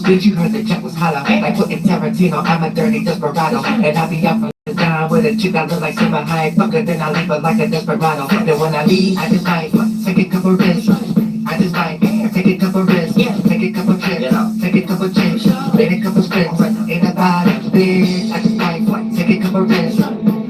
Bitch, you heard the jet was hollow. Like putting Tarantino, I'm a dirty desperado. And I be out for the dime with a chick that look like super high. Fucker, then I leave her like a desperado. Then when I leave, I just might take a couple risks. I just might take a couple risks. Take a couple trips. Take a couple chips. Made a couple strips. Ain't about it, bitch. I just might take a couple risks.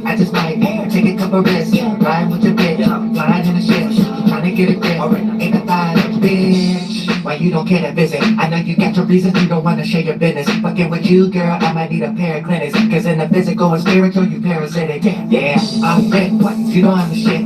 I just might take a couple risks. Ride with your bitch. Flying in the ship. Trying to get a grip. Ain't about it, bitch. Why you don't care to visit? I know you got your reasons, you don't wanna share your business. Fucking with you, girl, I might need a pair of clinics. Cause in the physical and spiritual, you parasitic. Yeah, I'm fit, you know I'm the shit.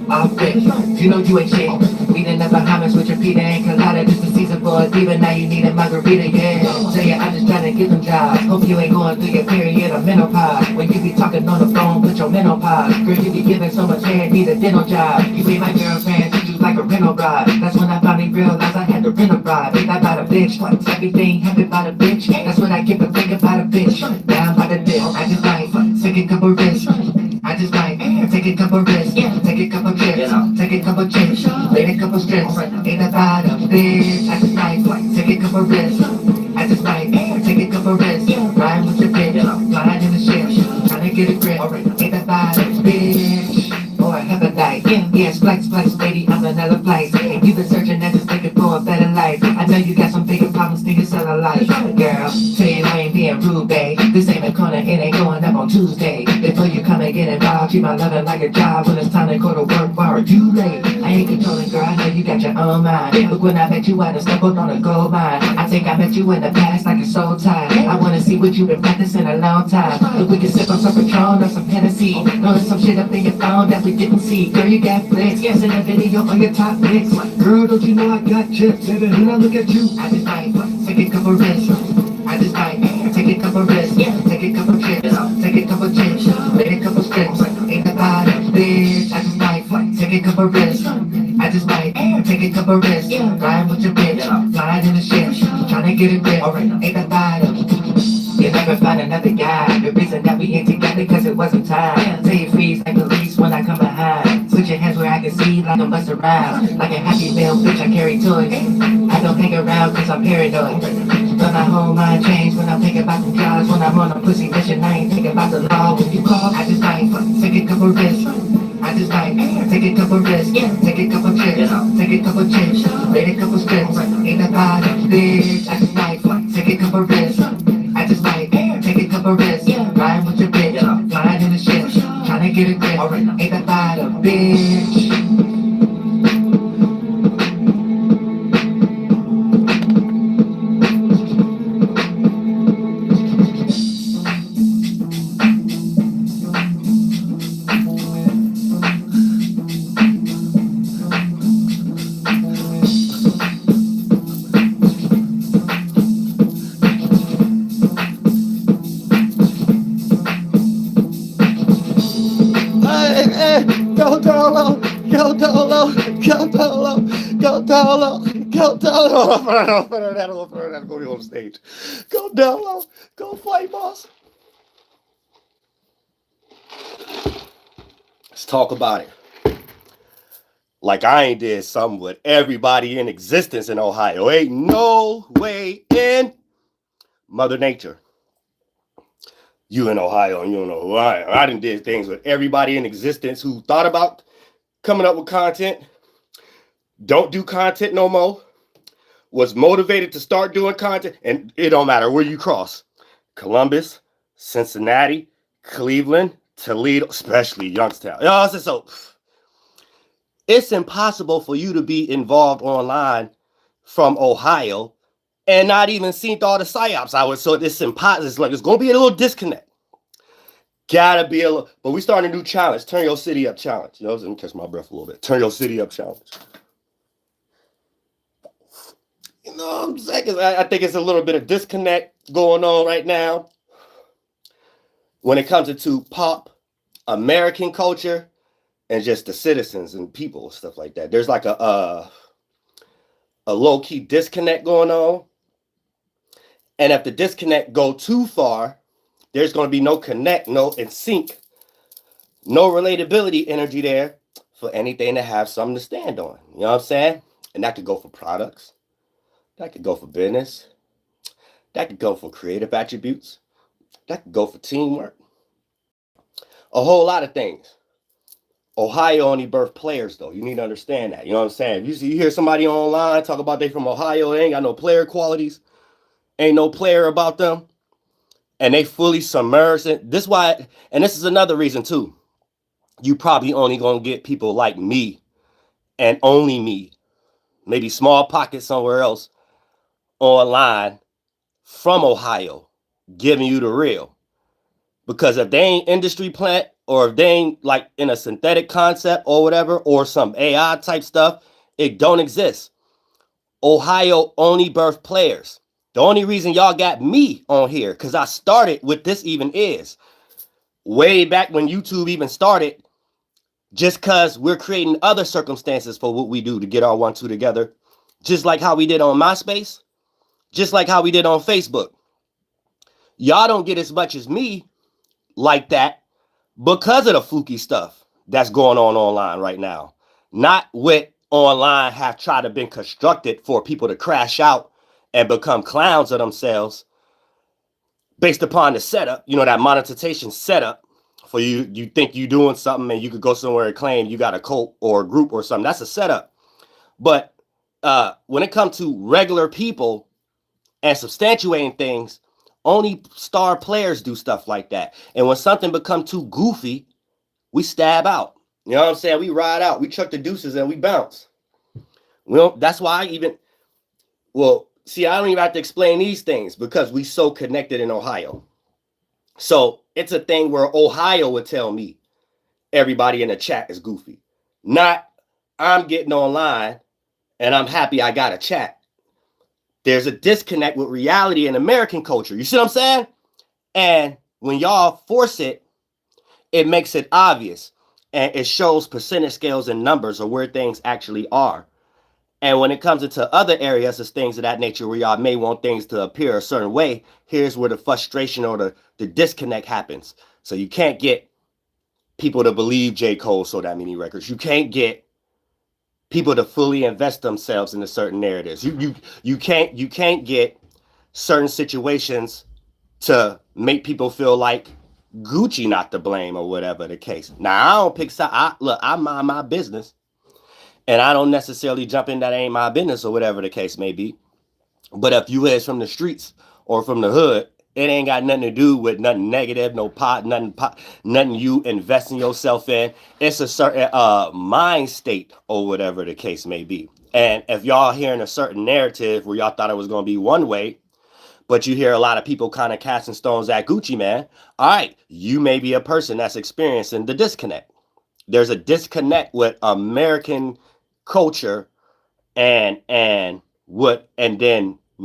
I'm fit, you know you ain't shit. Meeting the Bahamas with your Peter and Colada. Just a season for a diva, now you need a margarita, yeah. Tell ya, I'm just trying to get them jobs. Hope you ain't going through your period of menopause. When you be talking on the phone, put your menopause. Girl, you be giving so much hair, need a dental job. You be my girlfriend, treat you like a rental bride. That's when I finally realized I had to rent a bride. Ain't that about a bitch? Everything happy about a bitch. That's what I get for thinking about a bitch. Now I'm about to dip. I just might take a couple risks. I just might take a couple risks. Take a couple trips. Take a couple chips. Lay a couple strips. Ain't about a bitch. I just might take a couple risks. I just might take a couple risks. Ride with your bitch. Flying in the ship. Trying to get a grip. Ain't about a bitch. Or a heaven night. Yeah, splice, baby, I'm another flight. You've been searching and just looking for a better life. I know you got some bigger problems than you sell a life. Girl, tell you I ain't being rude, babe. This ain't a corner, it ain't going up on Tuesday. Before you come and get involved, treat my loving like a job. When it's time to go to work, why are you late? I ain't controlling, girl, I know you got your own mind. Look, when I met you, I done stumbled on a gold mine. I think I met you in the past like a soul tie. I wanna see what you've been practicing a long time. Look, we can sip on some Patron or some Hennessy. Know there's some shit up in your phone that we didn't see. Girl, you got flicks, yes, in a video on your top mix. Girl, don't you know I got chips? And when I look at you, I just might take a couple risks. I just might take a couple risks. Take a couple trips. Take a couple chips. Make a couple strips. Ain't about it, bitch. I just might take a couple risks. I just might take a couple risks. Ride with your bitch. Flying in the ship. Trying to get a grip. Ain't about it. You'll never find another guy. The reason that we ain't together cause it wasn't time. Tell you freeze like police when I come behind. Switch your hands where I can see like I'm bust around. Like a happy meal, bitch, I carry toys. I don't hang around cause I'm paranoid. But my whole mind changed when I think about the jobs. When I'm on a pussy mission, I ain't thinking about the law. When you call, I just might take a couple risks. I just might take a couple risks. Take a couple trips. Take a couple chips. Made a couple strips. Ain't about it, bitch. I just might take a couple risks. I just might take a couple risks. Ride with your bitch. Flying in the ship. Trying to get a grip. Ain't about a bitch. Go Dolo, go Dolo, go Dolo, go Dolo, go Dolo. Go on stage. Go Dolo, go Flight Boss. Let's talk about it. Like I ain't did something with everybody in existence in Ohio. Ain't no way in Mother Nature. You in Ohio and you don't know who I am. I done did things with everybody in existence who thought about coming up with content, don't do content no more, was motivated to start doing content, and it don't matter where you cross. Columbus, Cincinnati, Cleveland, Toledo, especially Youngstown. So it's impossible for you to be involved online from Ohio and not even seen all the psyops I was. So it's impossible. It's like it's gonna be a little disconnect. Gotta be a little, but we starting a new challenge. Turn your city up challenge. You know, let me catch my breath a little bit. Turn your city up challenge. You know what I'm saying? I think it's a little bit of disconnect going on right now when it comes to pop American culture and just the citizens and people and stuff like that. There's like a low-key disconnect going on. And if the disconnect go too far, there's going to be no connect, no in sync, no relatability energy there for anything to have something to stand on. You know what I'm saying? And that could go for products. That could go for business. That could go for creative attributes. That could go for teamwork. A whole lot of things. Ohio only birthed players, though. You need to understand that. You know what I'm saying? You hear somebody online talk about they from Ohio, they ain't got no player qualities, ain't no player about them, and they fully submerged. This why, and this is another reason too. You probably only gonna get people like me and only me, maybe small pockets somewhere else online from Ohio, giving you the real. Because if they ain't industry plant, or if they ain't like in a synthetic concept or whatever, or some AI type stuff, it don't exist. Ohio only birthed players. The only reason y'all got me on here, because I started with this even is way back when YouTube even started, just because we're creating other circumstances for what we do to get our 1-2 together, just like how we did on MySpace, just like how we did on Facebook. Y'all don't get as much as me like that because of the fluky stuff that's going on online right now. Not what online have tried to been constructed for people to crash out and become clowns of themselves based upon the setup, you know, that monetization setup for you. You think you doing something and you could go somewhere and claim you got a cult or a group or something. That's a setup. But when it comes to regular people and substantiating things, only star players do stuff like that. And when something becomes too goofy, we stab out. You know what I'm saying? We ride out. We chuck the deuces and we bounce. That's why I don't even have to explain these things because we so connected in Ohio. So it's a thing where Ohio would tell me everybody in the chat is goofy. Not I'm getting online and I'm happy I got a chat. There's a disconnect with reality in American culture. You see what I'm saying? And when y'all force it, it makes it obvious. And it shows percentage scales and numbers of where things actually are. And when it comes into other areas of things of that nature where y'all may want things to appear a certain way, here's where the frustration or the disconnect happens. So you can't get people to believe J. Cole sold that many records. You can't get people to fully invest themselves into certain narratives. You can't get certain situations to make people feel like Gucci not to blame or whatever the case. Now, I don't pick side. Look, I mind my business. And I don't necessarily jump in that ain't my business or whatever the case may be. But if you is from the streets or from the hood, it ain't got nothing to do with nothing negative, nothing you investing yourself in. It's a certain mind state or whatever the case may be. And if y'all hearing a certain narrative where y'all thought it was going to be one way, but you hear a lot of people kind of casting stones at Gucci Man, all right, you may be a person that's experiencing the disconnect. There's a disconnect with American culture and then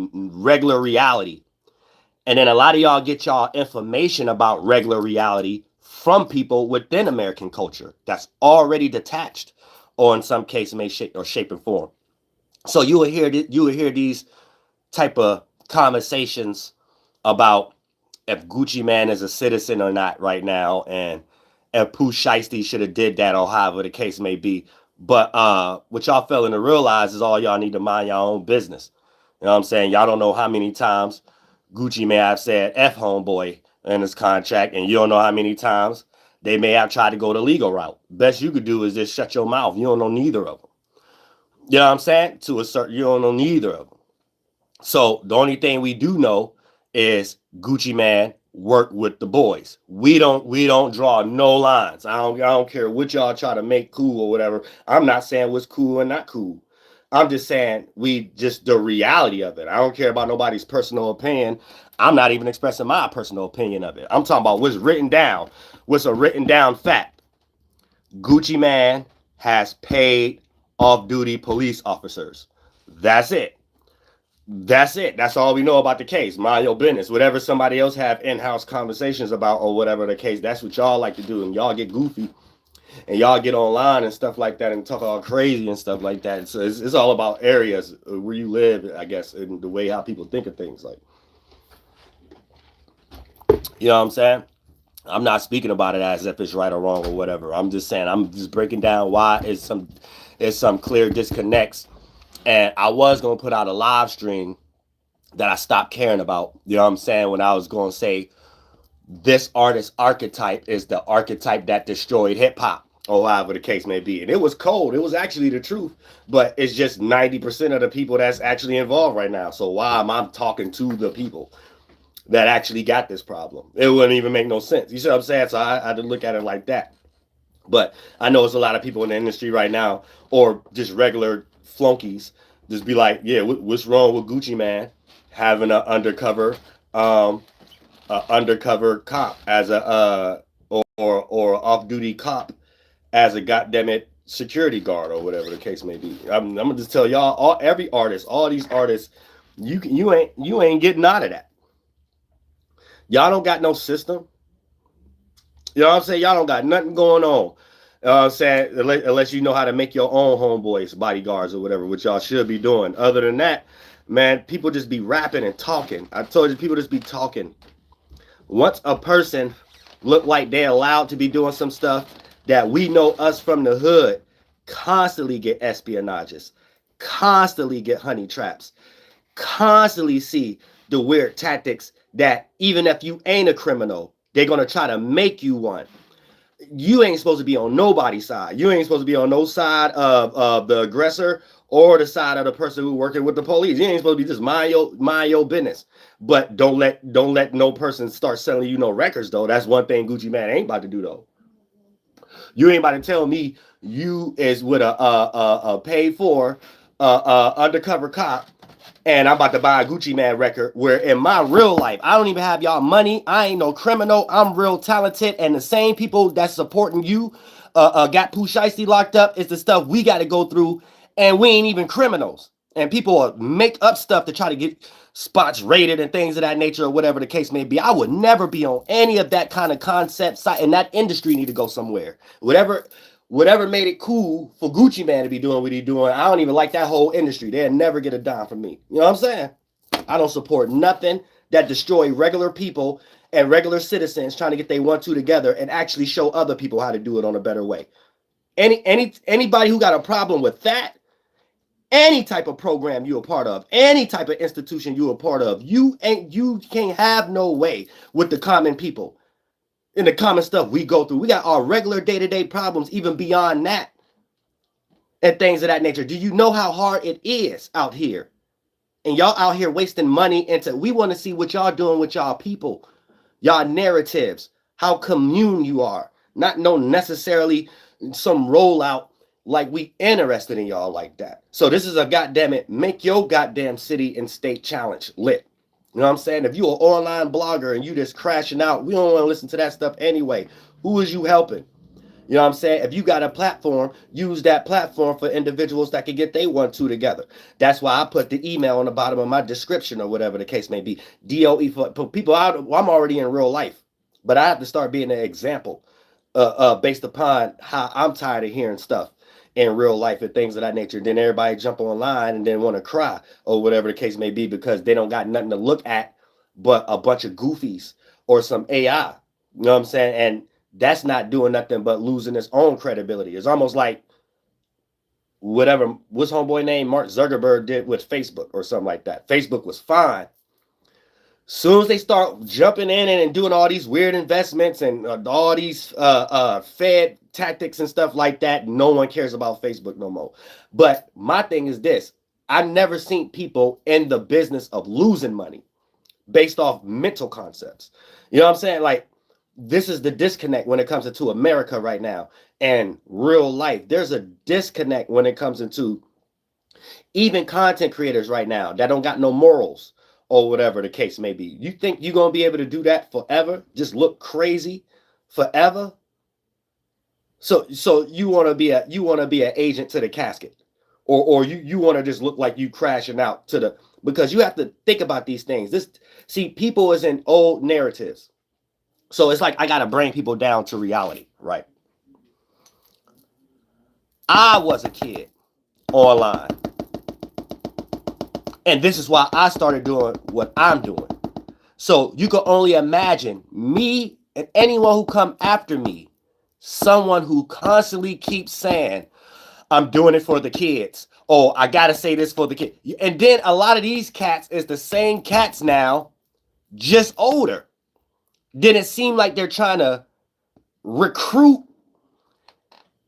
regular reality. And then a lot of y'all get y'all information about regular reality from people within American culture that's already detached or in some case may shape and form. So you will hear these type of conversations about if Gucci Man is a citizen or not right now, and if Pooh Shiesty should have did that or however the case may be. But what y'all failing to realize is all y'all need to mind your own business. You know what I'm saying? Y'all don't know how many times Gucci may have said F homeboy in his contract, and you don't know how many times they may have tried to go the legal route. Best you could do is just shut your mouth. You don't know neither of them. You know what I'm saying? You don't know neither of them. So the only thing we do know is Gucci Man work with the boys. We don't draw no lines. I don't care what y'all try to make cool or whatever. I'm not saying what's cool and not cool. I'm just saying the reality of it. I don't care about nobody's personal opinion. I'm not even expressing my personal opinion of it. I'm talking about what's written down. What's a written down fact? Gucci Man has paid off-duty police officers. That's it. That's all we know about the case. Mind your business. Whatever somebody else have in-house conversations about or whatever the case, that's what y'all like to do. And y'all get goofy and y'all get online and stuff like that and talk all crazy and stuff like that. So it's all about areas where you live, I guess, and the way how people think of things. Like, you know what I'm saying? I'm not speaking about it as if it's right or wrong or whatever. I'm just saying, I'm just breaking down why it's some clear disconnects. And I was going to put out a live stream that I stopped caring about. You know what I'm saying? When I was going to say this artist archetype is the archetype that destroyed hip hop, or however the case may be. And it was cold. It was actually the truth. But it's just 90% of the people that's actually involved right now. So why am I talking to the people that actually got this problem? It wouldn't even make no sense. You see what I'm saying? So I had to look at it like that. But I know it's a lot of people in the industry right now, or just regular flunkies, just be like, yeah, what's wrong with Gucci Man having an undercover cop as a or off duty cop as a goddamn it security guard or whatever the case may be. I'm gonna just tell y'all, every artist, all these artists, you ain't getting out of that. Y'all don't got no system. You know what I'm saying? Y'all don't got nothing going on. I'm saying, unless you know how to make your own homeboys, bodyguards or whatever, which y'all should be doing. Other than that, man, people just be rapping and talking. I told you, people just be talking. Once a person look like they're allowed to be doing some stuff that we know us from the hood constantly get espionages, constantly get honey traps, constantly see the weird tactics that even if you ain't a criminal, they're going to try to make you one. You ain't supposed to be on nobody's side. You ain't supposed to be on no side of the aggressor or the side of the person who working with the police. You ain't supposed to be just mind your business. But don't let no person start selling you no records though. That's one thing Gucci Man ain't about to do though. You ain't about to tell me you is with a paid for undercover cop and I'm about to buy a Gucci Man record where in my real life, I don't even have y'all money. I ain't no criminal. I'm real talented. And the same people that's supporting you got Pooh Shiesty locked up is the stuff we got to go through. And we ain't even criminals. And people make up stuff to try to get spots rated and things of that nature or whatever the case may be. I would never be on any of that kind of concept site. And that industry need to go somewhere. Whatever made it cool for Gucci Man to be doing what he's doing, I don't even like that whole industry. They'll never get a dime from me. You know what I'm saying? I don't support nothing that destroy regular people and regular citizens trying to get they 1-2 together and actually show other people how to do it on a better way. Anybody who got a problem with that, any type of program you a part of, any type of institution you a part of, you can't have no way with the common people. In the common stuff we go through. We got our regular day-to-day problems even beyond that and things of that nature. Do you know how hard it is out here? And y'all out here wasting money into, we want to see what y'all doing with y'all people, y'all narratives, how commune you are, not no necessarily some rollout like we interested in y'all like that. So this is a goddamn it, make your goddamn city and state challenge lit. You know what I'm saying? If you're an online blogger and you just crashing out, we don't want to listen to that stuff anyway. Who is you helping? You know what I'm saying? If you got a platform, use that platform for individuals that can get they 1-2 together. That's why I put the email on the bottom of my description or whatever the case may be. DOE for people out. I'm already in real life, but I have to start being an example based upon how I'm tired of hearing stuff in real life and things of that nature. Then everybody jump online and then want to cry or whatever the case may be because they don't got nothing to look at but a bunch of goofies or some AI. You know what I'm saying? And that's not doing nothing but losing its own credibility. It's almost like whatever, what's homeboy name Mark Zuckerberg did with Facebook or something like that. Facebook was fine. Soon as they start jumping in and doing all these weird investments and all these Fed tactics and stuff like that, no one cares about Facebook no more. But my thing is this. I've never seen people in the business of losing money based off mental concepts. You know what I'm saying? Like, this is the disconnect when it comes into America right now and real life. There's a disconnect when it comes into even content creators right now that don't got no morals or whatever the case may be. You think you're going to be able to do that forever? Just look crazy forever? So you want to be an agent to the casket, or you want to just look like you crashing out to the, because you have to think about these things. People is in old narratives. So it's like I got to bring people down to reality, right? I was a kid online. And this is why I started doing what I'm doing. So you can only imagine me and anyone who come after me, someone who constantly keeps saying, I'm doing it for the kids, Oh, I gotta say this for the kid. And then a lot of these cats is the same cats now, just older. Then it seemed like they're trying to recruit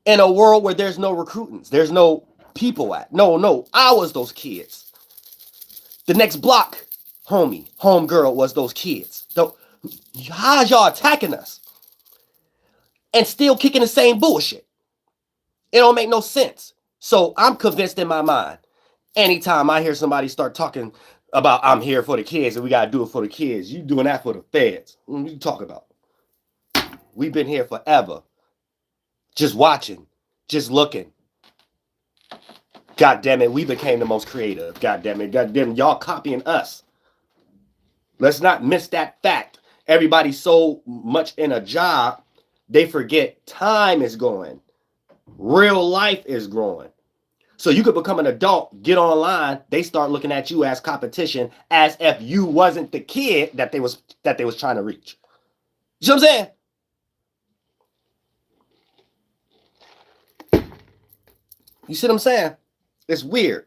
in a world where there's no recruitings. There's no people at. No, I was those kids. The next block, homegirl was those kids. So, how's y'all attacking us? And still kicking the same bullshit. It don't make no sense. So I'm convinced in my mind, anytime I hear somebody start talking about I'm here for the kids and we gotta do it for the kids, you doing that for the feds. What you talking about? We've been here forever. Just watching, just looking. God damn it, we became the most creative. God damn it, y'all copying us. Let's not miss that fact. Everybody's so much in a job, they forget time is going. Real life is growing. So you could become an adult, get online, they start looking at you as competition, as if you wasn't the kid that they was trying to reach. You know what I'm saying? You see what I'm saying? It's weird.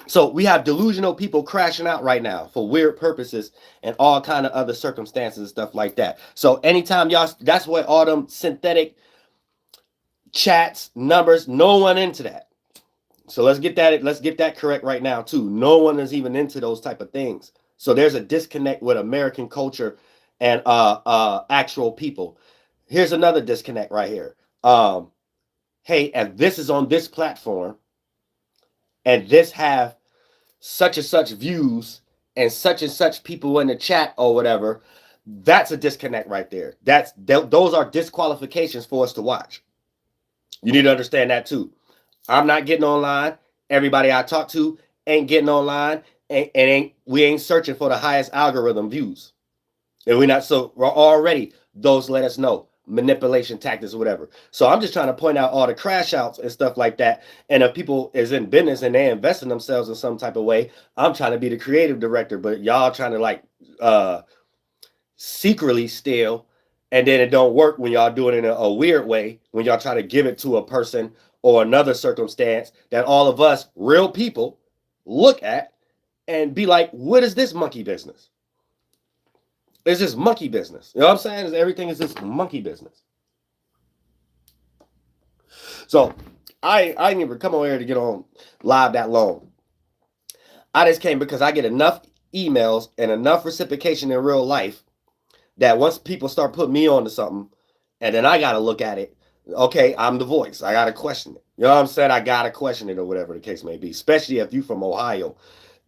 So we have delusional people crashing out right now for weird purposes and all kind of other circumstances and stuff like that. So anytime y'all, that's what all them synthetic chats, numbers, no one into that. So let's get that correct right now too. No one is even into those type of things. So there's a disconnect with American culture and actual people. Here's another disconnect right here. Hey, if this is on this platform and this have such and such views and such people in the chat or whatever, that's a disconnect right there. Those are disqualifications for us to watch. You need to understand that too. I'm not getting online. Everybody I talk to ain't getting online, and we ain't searching for the highest algorithm views. And we're already, those let us know. Manipulation tactics or whatever. So I'm just trying to point out all the crash outs and stuff like that. And if people is in business and they invest in themselves in some type of way, I'm trying to be the creative director, but y'all trying to like secretly steal, and then it don't work when y'all do it in a weird way, when y'all try to give it to a person or another circumstance that all of us real people look at and be like, what is this monkey business? It's just monkey business. You know what I'm saying? Everything is just monkey business. So I didn't even come over here to get on live that long. I just came because I get enough emails and enough reciprocation in real life that once people start putting me onto something, and then I got to look at it, okay, I'm the voice. I got to question it. You know what I'm saying? I got to question it or whatever the case may be, especially if you from Ohio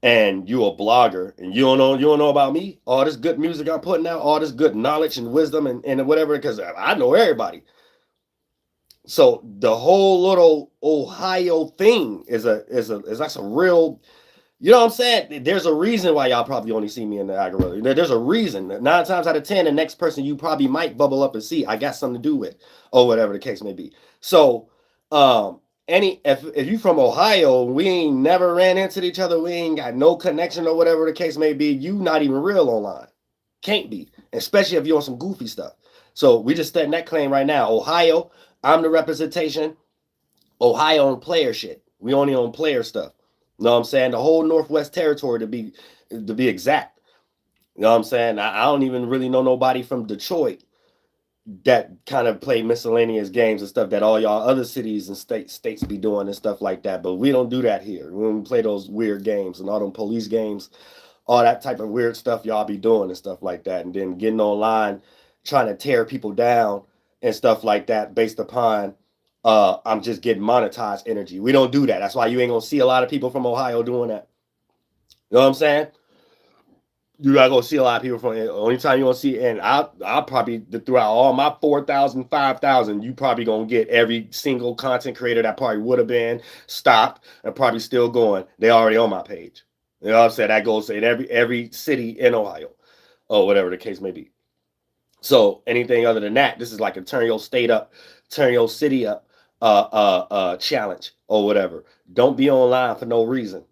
and you a blogger and you don't know about me, all this good music I'm putting out, all this good knowledge and wisdom and whatever, because I know everybody. So the whole little Ohio thing is like some real, you know what I'm saying? There's a reason why y'all probably only see me in the algorithm. There's a reason. 9 times out of 10, the next person you probably might bubble up and see, I got something to do with, or whatever the case may be. So if you from Ohio, we ain't never ran into each other, we ain't got no connection or whatever the case may be, you not even real online. Can't be, especially if you're on some goofy stuff. So we just setting that claim right now. Ohio, I'm the representation. Ohio on player shit. We only on player stuff. You know what I'm saying? The whole Northwest Territory to be exact. You know what I'm saying? I don't even really know nobody from Detroit that kind of play miscellaneous games and stuff that all y'all other cities and states be doing and stuff like that. But we don't do that here. We don't play those weird games and all them police games, all that type of weird stuff y'all be doing and stuff like that. And then getting online, trying to tear people down and stuff like that based upon I'm just getting monetized energy. We don't do that. That's why you ain't gonna see a lot of people from Ohio doing that. You know what I'm saying? You're not gonna see a lot of people from it. Only time you're gonna see, and I'll probably throughout all my 4,000, 5,000, you probably gonna get every single content creator that probably would have been stopped and probably still going. They already on my page. You know what I'm saying? That goes in every city in Ohio, or whatever the case may be. So anything other than that, this is like a turn your state up, turn your city up challenge or whatever. Don't be online for no reason,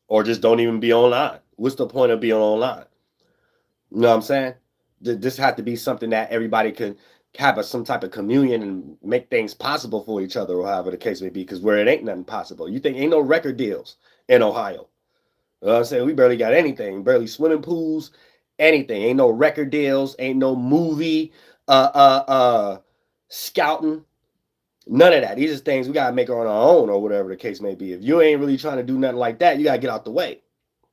or just don't even be online. What's the point of being online? You know what I'm saying? This has to be something that everybody can have some type of communion and make things possible for each other, or however the case may be, because where it ain't nothing possible. You think ain't no record deals in Ohio. You know what I'm saying? We barely got anything, barely swimming pools, anything. Ain't no record deals, ain't no movie, scouting, none of that. These are things we gotta make on our own, or whatever the case may be. If you ain't really trying to do nothing like that, you gotta get out the way.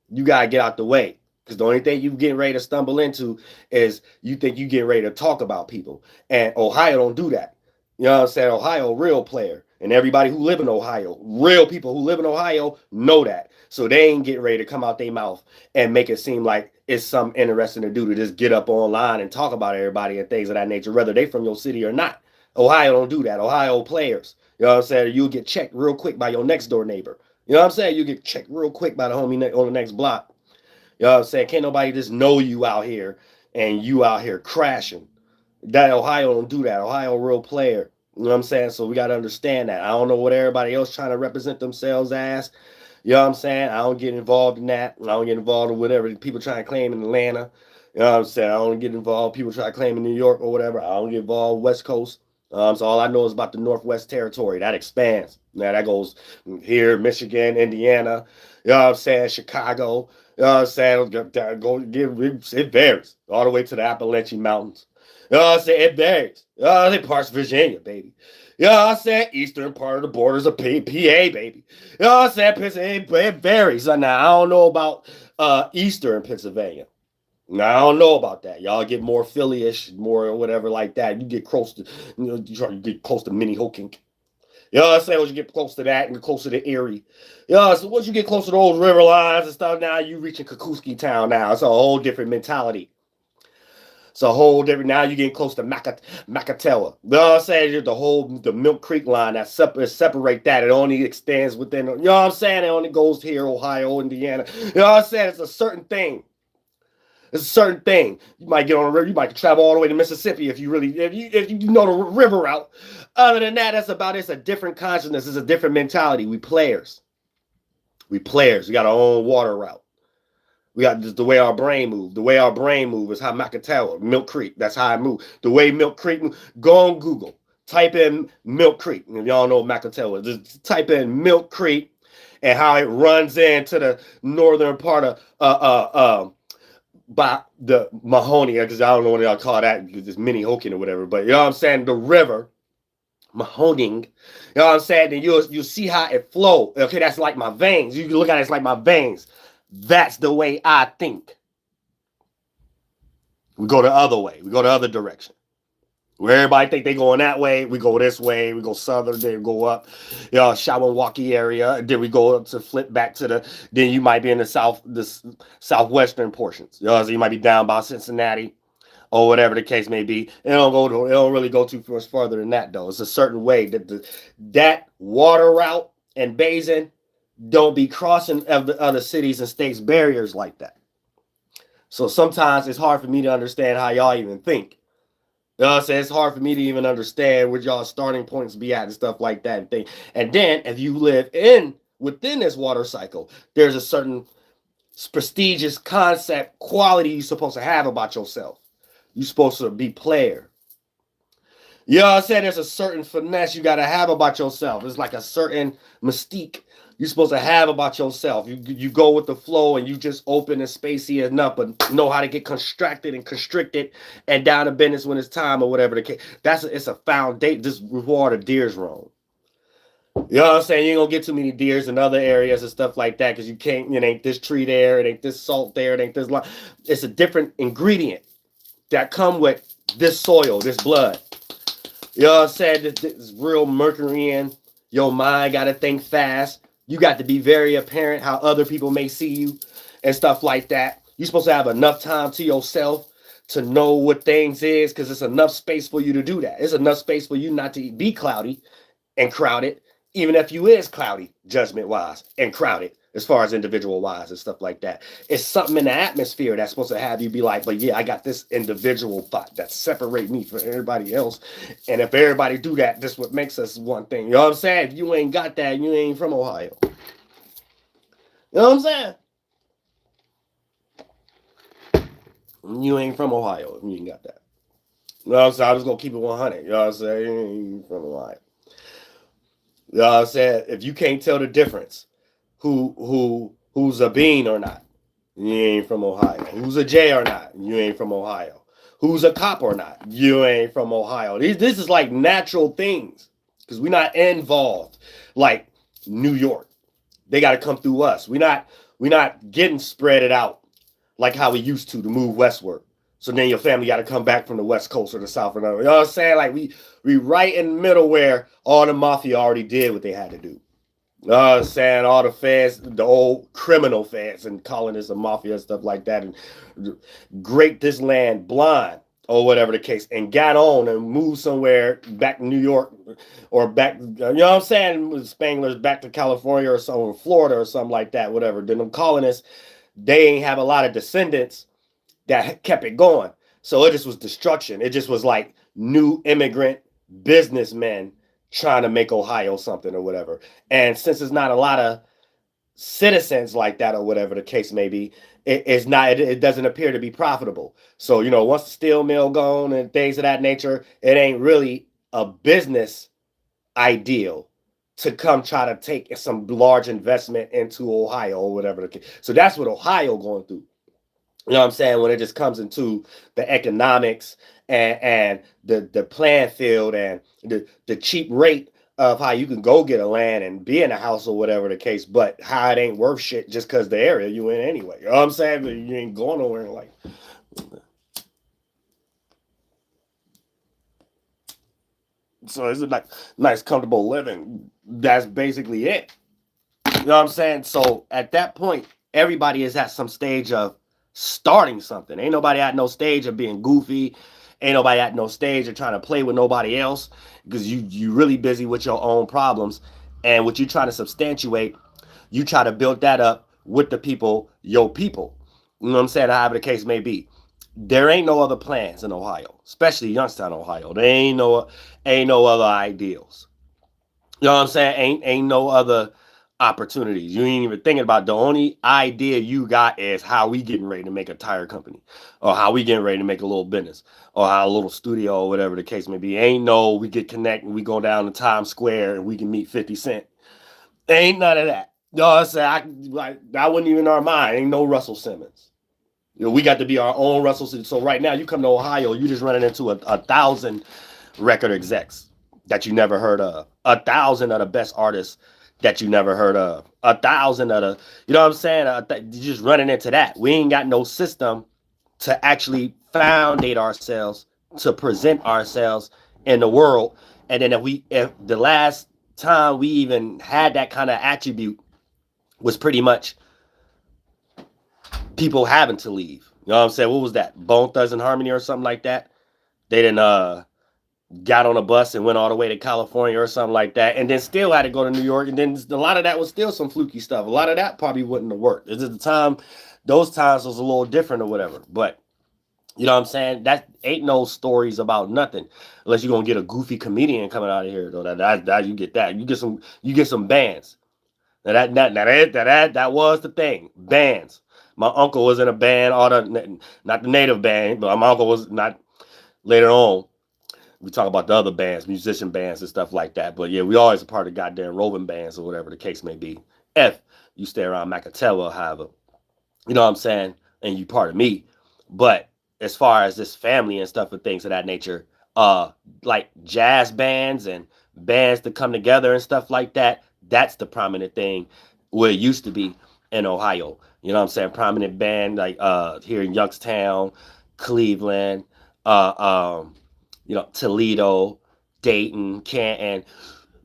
You gotta get out the way. Because the only thing you getting ready to stumble into is you think you getting ready to talk about people. And Ohio don't do that. You know what I'm saying? Ohio, real player. And everybody who live in Ohio, real people who live in Ohio know that. So they ain't getting ready to come out their mouth and make it seem like it's something interesting to do to just get up online and talk about everybody and things of that nature, whether they from your city or not. Ohio don't do that. Ohio players. You know what I'm saying? You'll get checked real quick by your next door neighbor. You know what I'm saying? You get checked real quick by the homie on the next block. You know what I'm saying? Can't nobody just know you out here and you out here crashing. That Ohio don't do that. Ohio real player. You know what I'm saying? So we got to understand that. I don't know what everybody else trying to represent themselves as. You know what I'm saying? I don't get involved in that. I don't get involved in whatever people trying to claim in Atlanta. You know what I'm saying? I don't get involved. People try to claim in New York or whatever. I don't get involved West Coast. So all I know is about the Northwest Territory. That expands. Now that goes here, Michigan, Indiana. You know what I'm saying? Chicago. You know what I'm saying? It varies all the way to the Appalachian Mountains. You know what I'm saying? It varies. You know what I'm saying? Parts of Virginia, baby. You know what I'm saying? Eastern part of the borders of PA, baby. You know what I'm saying? It varies. Now, I don't know about Eastern Pennsylvania. Now, I don't know about that. Y'all get more Philly-ish, more or whatever like that. You get close to, you try to get close to Minnehoking. You know what I'm saying? Once you get close to that and get closer to Erie. You know, so once you get closer to those river lines and stuff, now you reaching Kukuski Town now. It's a whole different mentality. It's a whole different, now you're getting close to Macatawa. You know what I'm saying? The Milk Creek line that separate that. It only extends within, you know what I'm saying? It only goes here, Ohio, Indiana. You know what I'm saying? It's a certain thing. It's a certain thing. You might get on a river. You might travel all the way to Mississippi if you know the river route. Other than that, that's about it. It's a different consciousness. It's a different mentality. We players. We got our own water route. We got just the way our brain moves. The way our brain moves is how Macatawa, Milk Creek. That's how I move. The way Milk Creek moves. Go on Google. Type in Milk Creek. If y'all know Macatawa, just type in Milk Creek and how it runs into the northern part of by the Mahoning, because I don't know what y'all call that, because it's Minnehoking or whatever, but you know what I'm saying, the river, Mahoning, you know what I'm saying, then you'll see how it flows. Okay, that's like my veins. You can look at it as like my veins. That's the way I think. We go the other way. We go the other direction. Where everybody think they going that way, we go this way. We go southern, then go up, you know, Shawangwaki area. Then we go up to flip back to then you might be in the southwestern portions. You know, so you might be down by Cincinnati or whatever the case may be. It don't really go too much farther than that though. It's a certain way that that water route and basin don't be crossing other cities and states barriers like that. So sometimes it's hard for me to understand how y'all even think. You know what I'm saying? It's hard for me to even understand where y'all starting points be at and stuff like that and thing. And then if you live within this water cycle, there's a certain prestigious concept, quality you're supposed to have about yourself. You're supposed to be player. You know what I'm saying? There's a certain finesse you got to have about yourself. It's like a certain mystique you're supposed to have about yourself. You go with the flow and you just open and spacey enough, but know how to get constructed and constricted and down to business when it's time or whatever the case. It's a foundation. Just water deers roam. You know what I'm saying? You ain't gonna get too many deers in other areas and stuff like that because you can't. It ain't this tree there. It ain't this salt there. It ain't this line. It's a different ingredient that come with this soil, this blood. You know what I'm saying? This real mercury in your mind. Got to think fast. You got to be very apparent how other people may see you and stuff like that. You're supposed to have enough time to yourself to know what things is because it's enough space for you to do that. It's enough space for you not to be cloudy and crowded, even if you is cloudy judgment-wise and crowded as far as individual-wise and stuff like that. It's something in the atmosphere that's supposed to have you be like, but yeah, I got this individual thought that separate me from everybody else. And if everybody do that, this what makes us one thing. You know what I'm saying? If you ain't got that, you ain't from Ohio. You know what I'm saying? You ain't from Ohio if you ain't got that. You know what I'm saying? I'm just gonna keep it 100. You know what I'm saying? You ain't from Ohio. You know what I'm saying? If you can't tell the difference, who's a bean or not, you ain't from Ohio. Who's a J or not, you ain't from Ohio. Who's a cop or not, you ain't from Ohio. This is like natural things because we're not involved like New York. They got to come through us. We're not getting spread it out like how we used to move westward. So then your family got to come back from the west coast or the south or whatever. You know what I'm saying? Like we right in the middle where all the mafia already did what they had to do. You know what I'm saying? All the feds, the old criminal feds, and calling this a mafia and stuff like that, and grape this land blind or whatever the case, and got on and moved somewhere back to New York or back, you know what I'm saying, Spanglers back to California or somewhere, Florida or something like that, whatever. Then them colonists, they ain't have a lot of descendants that kept it going. So it just was destruction. It just was like new immigrant businessmen trying to make Ohio something or whatever. And since there's not a lot of citizens like that or whatever the case may be, it doesn't appear to be profitable. So, you know, once the steel mill gone and things of that nature, it ain't really a business ideal to come try to take some large investment into Ohio or whatever the case. So that's what Ohio going through. You know what I'm saying? When it just comes into the economics and the playing field and the cheap rate of how you can go get a land and be in a house or whatever the case, but how it ain't worth shit just because the area you in anyway. You know what I'm saying? But you ain't going nowhere. Like, so it's a nice comfortable living. That's basically it. You know what I'm saying? So at that point, everybody is at some stage of starting something. Ain't nobody at no stage of being goofy. Ain't nobody at no stage of trying to play with nobody else because you really busy with your own problems. And what you trying to substantiate, you try to build that up with the people, your people. You know what I'm saying? However the case may be. There ain't no other plans in Ohio, especially Youngstown, Ohio. There ain't no other ideals. You know what I'm saying? Ain't no other opportunities. You ain't even thinking about the only idea you got is how we getting ready to make a tire company or how we getting ready to make a little business or how a little studio or whatever the case may be. Ain't no we get connected, we go down to Times Square and we can meet 50 Cent. Ain't none of that. You know what I'm saying? That wasn't even our mind. Ain't no Russell Simmons. You know, we got to be our own Russell Simmons. So right now you come to Ohio, you just running into a thousand record execs that you never heard of. 1,000 of the best artists that you never heard of. 1,000 of the, you know what I'm saying? You're just running into that. We ain't got no system to actually foundate ourselves, to present ourselves in the world. And then if the last time we even had that kind of attribute was pretty much people having to leave. You know what I'm saying? What was that? Bone Thugs and Harmony or something like that? They didn't got on a bus and went all the way to California or something like that, and then still had to go to New York, and then a lot of that was still some fluky stuff. A lot of that probably wouldn't have worked. At the time, those times was a little different or whatever. But you know what I'm saying? That ain't no stories about nothing, unless you're gonna get a goofy comedian coming out of here. Though that you get that. You get some bands. That was the thing. Bands. My uncle was in a band, not the native band, but my uncle was not later on. We talk about the other bands, musician bands and stuff like that. But yeah, we always a part of goddamn roving bands or whatever the case may be. If you stay around Macatella, however, you know what I'm saying? And you part of me. But as far as this family and stuff and things of that nature, like jazz bands and bands that come together and stuff like that, that's the prominent thing where it used to be in Ohio. You know what I'm saying? Prominent band like here in Youngstown, Cleveland, Toledo, Dayton, Canton.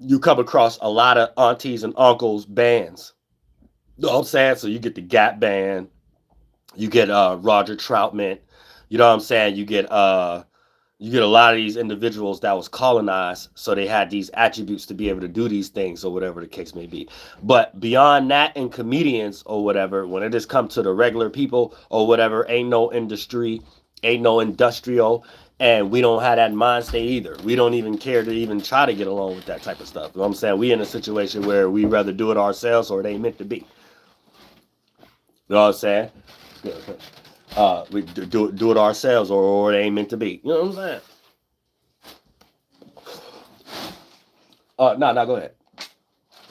You come across a lot of aunties and uncles bands. You know what I'm saying? So you get the Gap band, you get Roger Troutman, you know what I'm saying? You get a lot of these individuals that was colonized, so they had these attributes to be able to do these things or whatever the case may be. But beyond that, and comedians or whatever, when it just comes to the regular people or whatever, ain't no industry, ain't no industrial, and we don't have that mind state either. We don't even care to even try to get along with that type of stuff. You know what I'm saying? We in a situation where we rather do it ourselves or it ain't meant to be. You know what I'm saying? We do it ourselves or it ain't meant to be. You know what I'm saying? No, go ahead.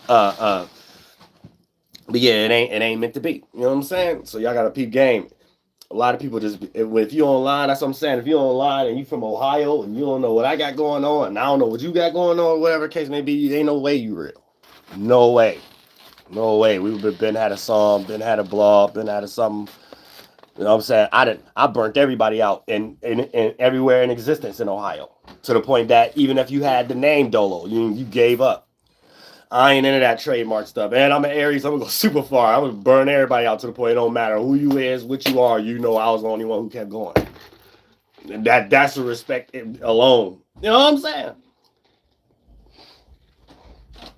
But yeah, it ain't meant to be. You know what I'm saying? So y'all gotta peep game. A lot of people just, if you online, that's what I'm saying. If you online and you from Ohio and you don't know what I got going on, and I don't know what you got going on, whatever the case may be, ain't no way you real. No way. No way. We've been had a song, been had a blog, been had a something. You know what I'm saying? I burnt everybody out in everywhere in existence in Ohio. To the point that even if you had the name Dolo, you gave up. I ain't into that trademark stuff. And I'm an Aries, I'm gonna go super far. I'm gonna burn everybody out to the point it don't matter who you is, what you are, you know I was the only one who kept going. And that's the respect alone. You know what I'm saying?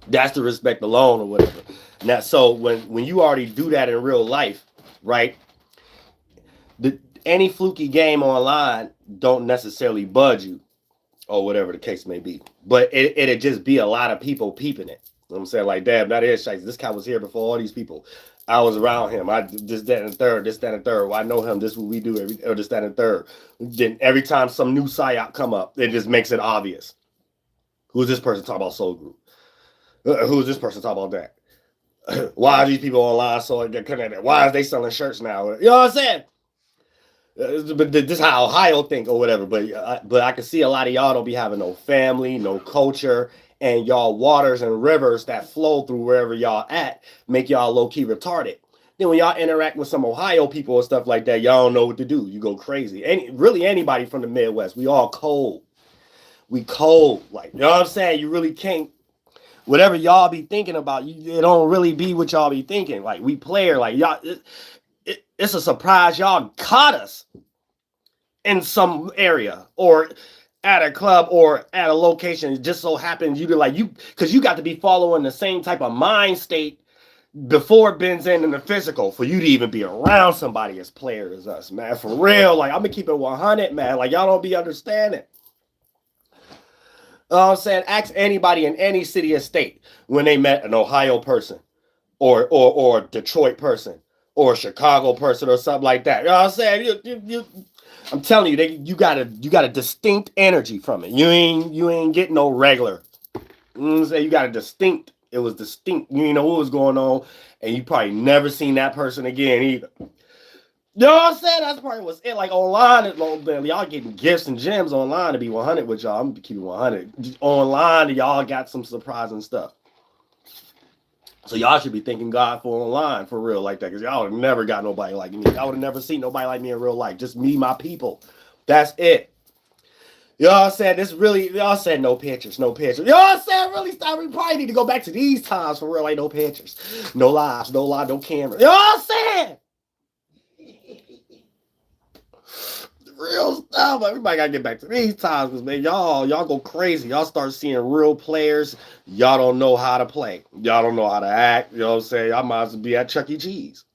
That's the respect alone or whatever. Now, so when you already do that in real life, right? Any fluky game online don't necessarily budge you or whatever the case may be. But it'd just be a lot of people peeping it. You know what I'm saying? Like, damn, that is shite. This guy was here before all these people. I was around him. I this, that, and third, this, that, and third. Well, I know him. This is what we do. Or this, that, and third. Then every time some new psyop come up, it just makes it obvious. Who's this person talking about Soul Group? Who's this person talking about that? Why are these people online so they're connected? Why is they selling shirts now? You know what I'm saying? But this is how Ohio think or whatever. But I can see a lot of y'all don't be having no family, no culture, and y'all waters and rivers that flow through wherever y'all at make y'all low-key retarded. Then when y'all interact with some Ohio people and stuff like that, y'all don't know what to do. You go crazy. Really anybody from the Midwest, we all cold. We cold. Like, you know what I'm saying? You really can't. Whatever y'all be thinking about, it don't really be what y'all be thinking. Like, we player, like y'all. It's a surprise y'all caught us in some area or at a club or at a location. It just so happens you to like you because you got to be following the same type of mind state before it bends in the physical for you to even be around somebody as player as us, man. For real, like I'm gonna keep it 100, man. Like y'all don't be understanding. I'm saying, ask anybody in any city or state when they met an Ohio person or Detroit person or a Chicago person or something like that. You know what I'm saying? I'm telling you, you got a distinct energy from it. You ain't getting no regular. You know what I'm saying? You got a distinct. It was distinct. You know what was going on, and you probably never seen that person again either. You know what I'm saying? That's probably what's it. Like online, y'all getting gifts and gems online to be 100 with y'all. I'm keeping 100. Online, y'all got some surprising stuff. So y'all should be thanking God for online for real like that, because y'all would have never got nobody like me. I would have never seen nobody like me in real life. Just me, my people. That's it. Y'all said this really, y'all said no pictures, no pictures. Y'all said really stop. We probably need to go back to these times for real, like no pictures, no lives, no live, no camera. Y'all said real stuff. Everybody gotta get back to these times, because man, y'all go crazy. Y'all start seeing real players. Y'all don't know how to play. Y'all don't know how to act. You know what I'm saying? Y'all might as well be at Chuck E. Cheese.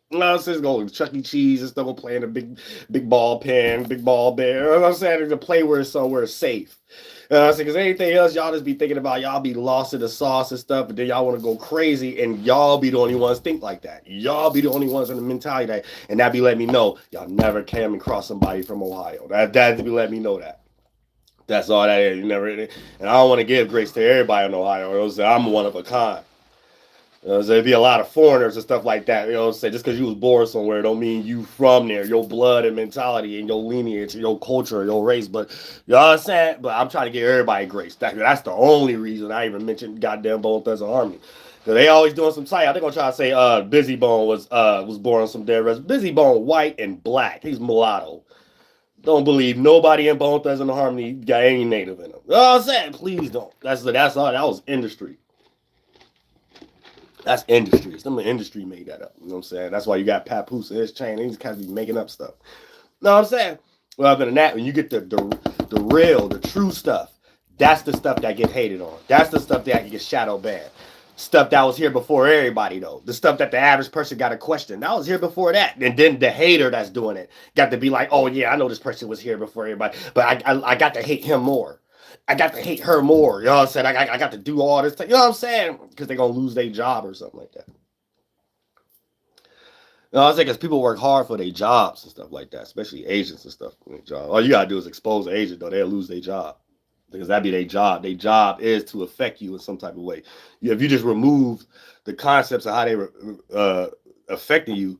You know what I'm saying? Go to Chuck E. Cheese and stuff, playing a big ball pen, big ball bear. You know what I'm saying? To play where it's somewhere safe. You know what I'm saying? Because anything else, y'all just be thinking about, y'all be lost in the sauce and stuff, and then y'all want to go crazy, and y'all be the only ones think like that. Y'all be the only ones in the mentality that, and that be letting me know y'all never came across somebody from Ohio. That be letting me know that. That's all that is. You never, and I don't want to give grace to everybody in Ohio. You know what I'm saying? I'm one of a kind. You know, there'd be a lot of foreigners and stuff like that. You know what I'm saying? Just because you was born somewhere don't mean you from there. Your blood and mentality and your lineage, your culture, your race. But you know what I'm saying? But I'm trying to give everybody grace. That's the only reason I even mentioned goddamn Bone Thugs-n-Harmony. Because they always doing some psyop. They're going to try to say Busy Bone was born on some dead rest. Busy Bone white and black. He's mulatto. Don't believe nobody in Bone Thugs-n-Harmony got any native in them. You know what I'm saying? Please don't. That's all. That was industry. That's industry. Some of the industry made that up. You know what I'm saying? That's why you got Papoose and his chain. He's kind of be making up stuff. You know what I'm saying? Well, other than that, when you get the real, the true stuff, that's the stuff that get hated on. That's the stuff that gets shadow banned. Stuff that was here before everybody, though. The stuff that the average person got to question. That was here before that. And then the hater that's doing it got to be like, oh, yeah, I know this person was here before everybody, but I got to hate him more. I got to hate her more. You know what I'm saying? I got to do all this. You know what I'm saying? Because they're going to lose their job or something like that. You know what I'm saying? Because people work hard for their jobs and stuff like that, especially agents and stuff. All you got to do is expose an agent, though. They'll lose their job. because that'd be their job. Their job is to affect you in some type of way. If you just remove the concepts of how they were affecting you,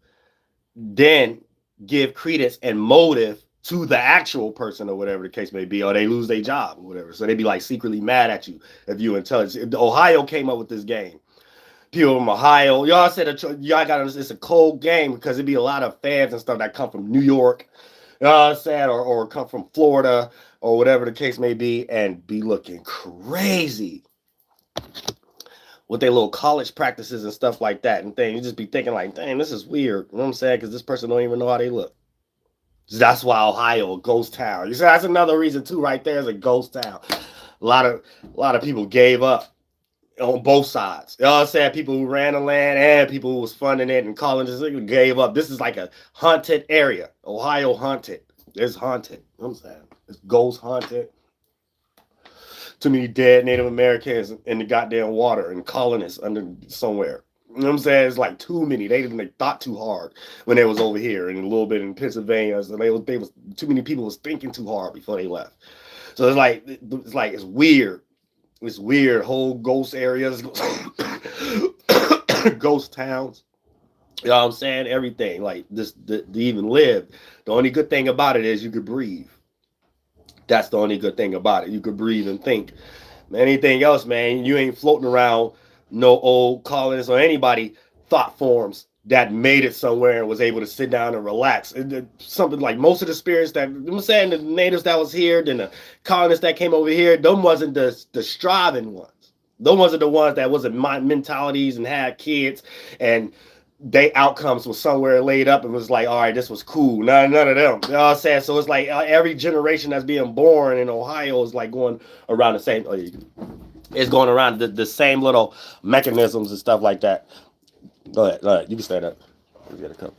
then give credence and motive to the actual person or whatever the case may be, or they lose their job or whatever. So they be like secretly mad at you if you intelligent. If Ohio came up with this game, people from Ohio, y'all said y'all got it's a cold game because it'd be a lot of fans and stuff that come from New York, you know what I'm saying, or come from Florida or whatever the case may be, and be looking crazy with their little college practices and stuff like that and things. You just be thinking like, dang, this is weird. You know what I'm saying? Because this person don't even know how they look. That's why Ohio, a ghost town. You see, that's another reason too, right there, is a ghost town. A lot of people gave up on both sides. You know what I'm saying? People who ran the land and people who was funding it and calling this gave up. This is like a haunted area. Ohio haunted. It's haunted. You know what I'm saying? It's ghost haunted. Too many dead Native Americans in the goddamn water and colonists under somewhere. You know what I'm saying? It's like too many. They thought too hard when they was over here and a little bit in Pennsylvania. So they was too many people was thinking too hard before they left. So it's weird. It's weird. Whole ghost areas, ghost towns. You know what I'm saying? Everything like this to even live. The only good thing about it is you could breathe. That's the only good thing about it. You could breathe and think. Anything else, man, you ain't floating around no old colonists or anybody thought forms that made it somewhere and was able to sit down and relax. Something like most of the spirits that I'm saying, the natives that was here, then the colonists that came over here, them wasn't the striving ones. Those wasn't the ones that wasn't mentalities and had kids and they outcomes was somewhere laid up and was like, all right, this was cool. None of them. You know what I'm saying? So it's like every generation that's being born in Ohio is like going around the same. It's going around the same little mechanisms and stuff like that. Go ahead. You can stand up. You gotta come.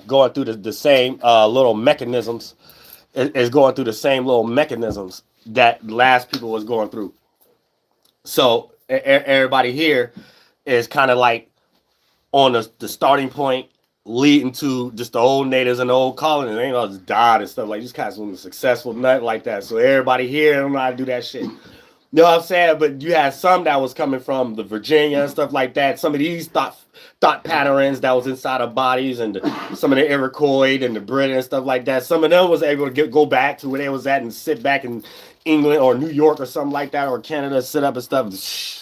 Going through the same little mechanisms. Is going through the same little mechanisms that last people was going through. So everybody here is kind of like on the starting point leading to just the old natives and the old colonies. They ain't all just died and stuff like these guys were successful, nothing like that. So everybody here don't know how to do that shit. You know what I'm saying? But you had some that was coming from the Virginia and stuff like that. Some of these thought patterns that was inside of bodies and some of the Iroquois and the Brit and stuff like that. Some of them was able to go back to where they was at and sit back in England or New York or something like that, or Canada, sit up and stuff.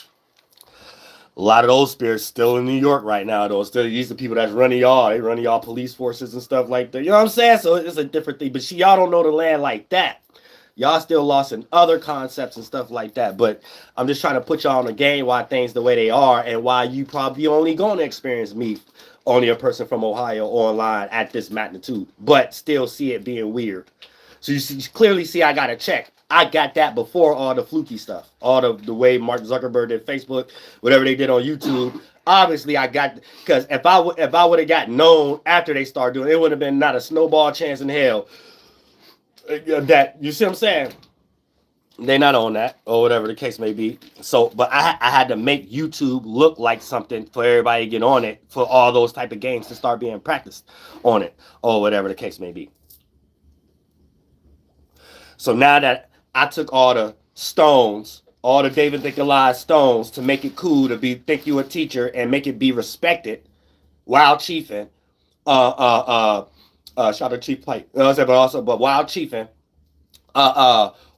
A lot of those spirits still in New York right now, though. Still, these are people that's running y'all. They running y'all police forces and stuff like that. You know what I'm saying? So it's a different thing. But y'all don't know the land like that. Y'all still lost in other concepts and stuff like that. But I'm just trying to put y'all on the game why things the way they are and why you probably only going to experience me, only a person from Ohio online at this magnitude, but still see it being weird. So you clearly see I got a check. I got that before all the fluky stuff, all the way Mark Zuckerberg did Facebook, whatever they did on YouTube. Obviously, I got, because if I would have got known after they started doing it, it would have been not a snowball chance in hell. That, you see what I'm saying? They not on that or whatever the case may be. So, but I had to make YouTube look like something for everybody to get on it, for all those type of games to start being practiced on it or whatever the case may be. So now that I took all the stones, all the David and Goliath stones to make it cool to think you a teacher and make it be respected while chiefing, shout out Chief Pike, you know what I'm saying, but while chiefing,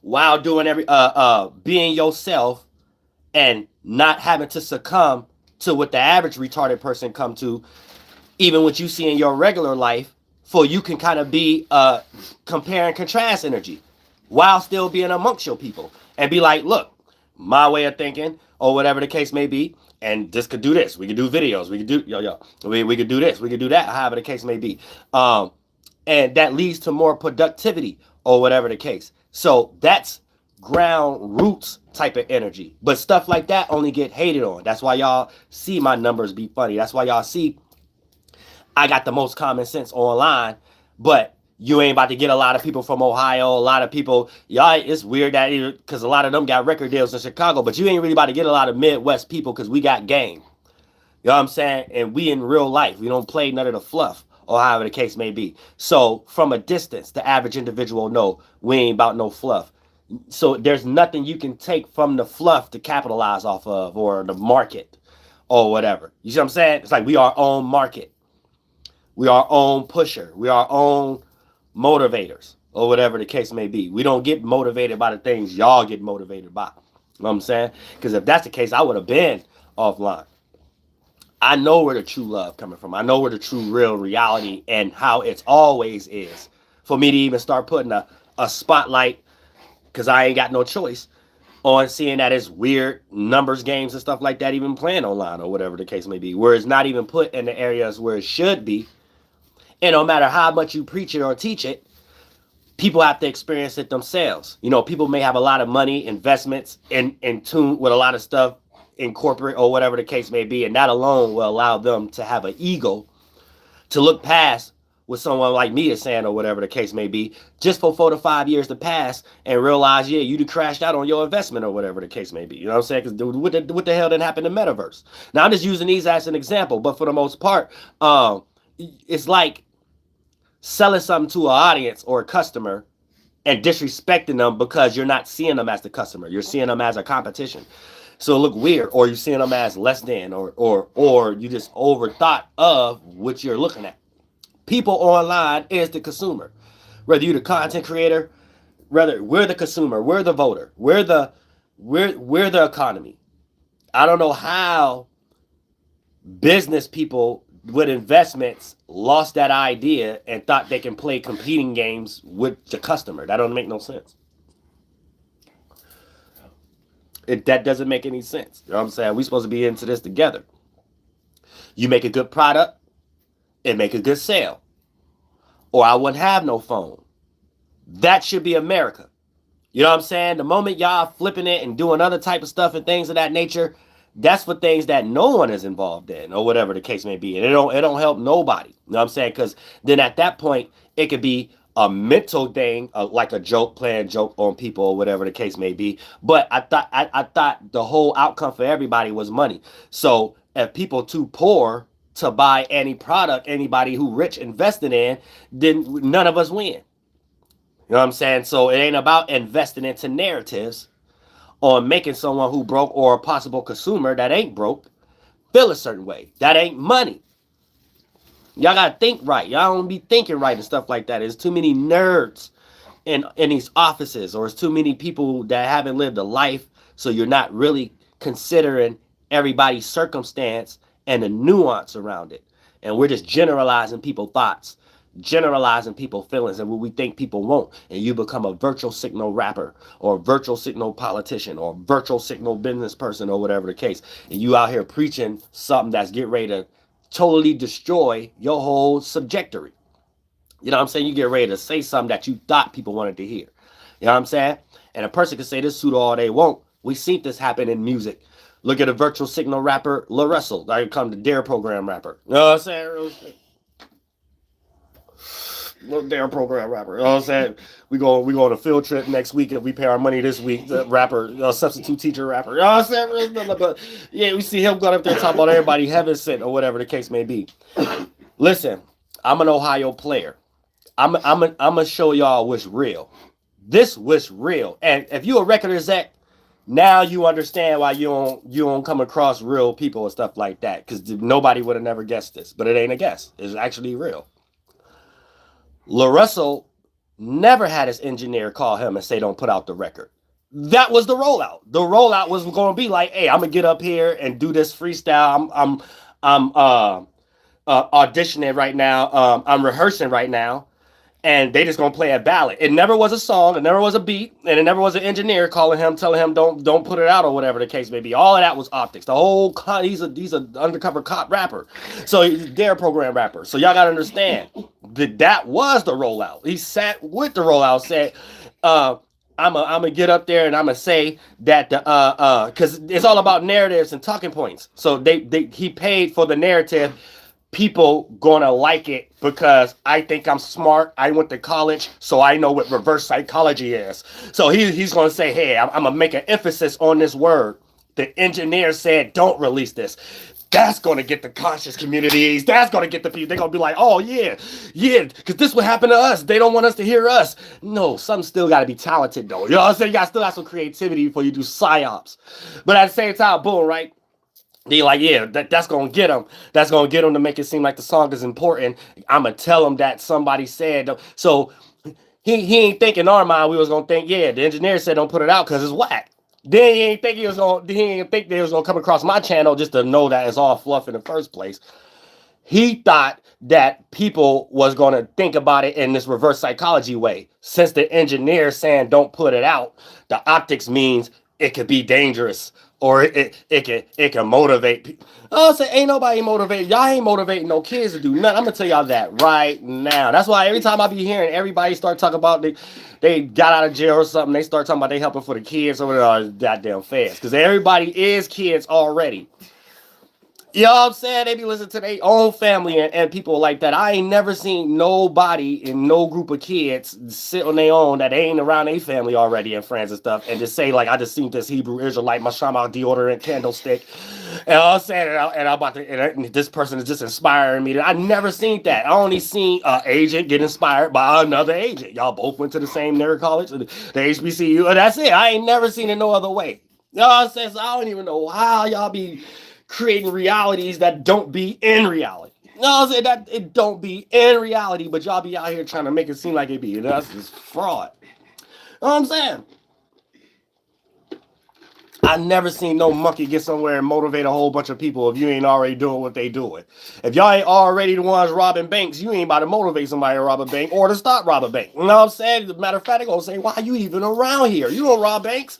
while doing being yourself and not having to succumb to what the average retarded person come to, even what you see in your regular life, for you can kind of be compare and contrast energy while still being amongst your people and be like, look, my way of thinking or whatever the case may be, and this could do this. We could do videos. We could do we could do this. We could do that. However the case may be, and that leads to more productivity or whatever the case. So that's ground roots type of energy. But stuff like that only get hated on. That's why y'all see my numbers be funny. That's why y'all see I got the most common sense online, but you ain't about to get a lot of people from Ohio, a lot of people, y'all, it's weird that because a lot of them got record deals in Chicago, but you ain't really about to get a lot of Midwest people because we got game. You know what I'm saying? And we in real life, we don't play none of the fluff or however the case may be. So from a distance, the average individual know we ain't about no fluff. So there's nothing you can take from the fluff to capitalize off of, or the market or whatever. You see what I'm saying? It's like we are our own market. We are our own pusher. We are our own motivators, or whatever the case may be. We don't get motivated by the things y'all get motivated by. You know what I'm saying? Because if that's the case, I would have been offline. I know where the true love coming from. I know where the true real reality and how it's always is. For me to even start putting a spotlight, because I ain't got no choice, on seeing that it's weird numbers games and stuff like that even playing online, or whatever the case may be, where it's not even put in the areas where it should be. And no matter how much you preach it or teach it, people have to experience it themselves. You know, people may have a lot of money, investments, in tune with a lot of stuff in corporate or whatever the case may be, and that alone will allow them to have an ego to look past what someone like me is saying, or whatever the case may be, just for 4 to 5 years to pass and realize, yeah, you crashed out on your investment, or whatever the case may be. You know what I'm saying? Because what the hell didn't happen in the metaverse? Now, I'm just using these as an example, but for the most part, it's like selling something to an audience or a customer and disrespecting them because you're not seeing them as the customer. You're seeing them as a competition. So it look weird, or you're seeing them as less than, or you just overthought of what you're looking at. People online is the consumer. Whether you're the content creator, whether we're the consumer, we're the voter, we're the economy. I don't know how business people with investments lost that idea and thought they can play competing games with the customer. That don't make no sense. That doesn't make any sense. You know what I'm saying? We're supposed to be into this together. You make a good product and make a good sale, or I wouldn't have no phone. That should be America. You know what I'm saying? The moment y'all flipping it and doing other type of stuff and things of that nature, that's for things that no one is involved in, or whatever the case may be. And it don't help nobody. You know what I'm saying? Because then at that point, it could be a mental thing, like a joke, playing joke on people, or whatever the case may be. But I thought the whole outcome for everybody was money. So if people too poor to buy any product anybody who rich invested in, then none of us win. You know what I'm saying? So it ain't about investing into narratives or making someone who broke, or a possible consumer that ain't broke, feel a certain way. That ain't money. Y'all gotta think right. Y'all don't be thinking right and stuff like that. There's too many nerds in these offices, or it's too many people that haven't lived a life, so you're not really considering everybody's circumstance and the nuance around it. And we're just generalizing people's thoughts, generalizing people's feelings, and what we think people want. And you become a virtual signal rapper, or a virtual signal politician, or a virtual signal business person, or whatever the case. And you out here preaching something that's get ready to totally destroy your whole subjectory. You know what I'm saying? You get ready to say something that you thought people wanted to hear. You know what I'm saying? And a person can say this pseudo all they want. We seen this happen in music. Look at a virtual signal rapper, La Russell. Now you come to Dare program rapper. You know what I'm saying? Little Dare program rapper. You know what I'm saying? We go on a field trip next week, and we pay our money this week. The rapper, substitute teacher rapper. You know what I'm saying? But yeah, we see him going up there talking about everybody heaven sent, or whatever the case may be. Listen, I'm an Ohio player. I'm gonna show y'all what's real. This was real. And if you a record exec, now you understand why you don't come across real people and stuff like that, because nobody would have never guessed this. But it ain't a guess. It's actually real. La Russell never had his engineer call him and say, don't put out the record. That was the rollout. The rollout was going to be like, hey, I'm going to get up here and do this freestyle. I'm auditioning right now. I'm rehearsing right now. And they just going to play a ballad. It never was a song. It never was a beat. And it never was an engineer calling him, telling him don't put it out, or whatever the case may be. All of that was optics. The whole, he's an undercover cop rapper. So he's a Dare program rapper. So y'all got to understand that was the rollout. He sat with the rollout, said, I'm gonna get up there and I'm gonna say that because it's all about narratives and talking points. So he paid for the narrative. People gonna like it because I think I'm smart. I went to college, so I know what reverse psychology is. So he's gonna say, hey, I'm gonna make an emphasis on this word. The engineer said, don't release this. That's going to get the conscious communities. That's going to get the people. They're going to be like, oh, yeah, because this would happen to us. They don't want us to hear us. No, some still got to be talented, though. You know what I'm saying? You got to still have some creativity before you do psyops. But at the same time, boom, right? They're like, yeah, that's going to get them. That's going to get them to make it seem like the song is important. I'm going to tell them that somebody said. So he ain't think in our mind we was going to think, yeah, the engineer said don't put it out because it's whack. Then he ain't think he ain't think they was going to come across my channel just to know that it's all fluff in the first place. He thought that people was going to think about it in this reverse psychology way. Since the engineer saying don't put it out, the optics means it could be dangerous. Or it can motivate people. Oh, say ain't nobody motivated. Y'all ain't motivating no kids to do nothing. I'm gonna tell y'all that right now. That's why every time I be hearing everybody start talking about they got out of jail or something, they start talking about they helping for the kids over there goddamn fast. Because everybody is kids already. You know what I'm saying? They be listening to their own family and people like that. I ain't never seen nobody in no group of kids sit on their own that ain't around their family already and friends and stuff and just say, like, I just seen this Hebrew Israelite, Mashama deodorant candlestick. And I'm saying, and I'm about to, and this person is just inspiring me. I never seen that. I only seen an agent get inspired by another agent. Y'all both went to the same nerd college, the HBCU, and that's it. I ain't never seen it no other way. You know what I'm saying? So I don't even know how y'all be creating realities that don't be in reality. You know what I'm saying? That it don't be in reality, but y'all be out here trying to make it seem like it be. That's just fraud. You know what I'm saying? I never seen no monkey get somewhere and motivate a whole bunch of people if you ain't already doing what they doing. If y'all ain't already the ones robbing banks, you ain't about to motivate somebody to rob a bank or to stop robbing a bank. You know what I'm saying? As a matter of fact, they're going to say, why are you even around here? You don't rob banks.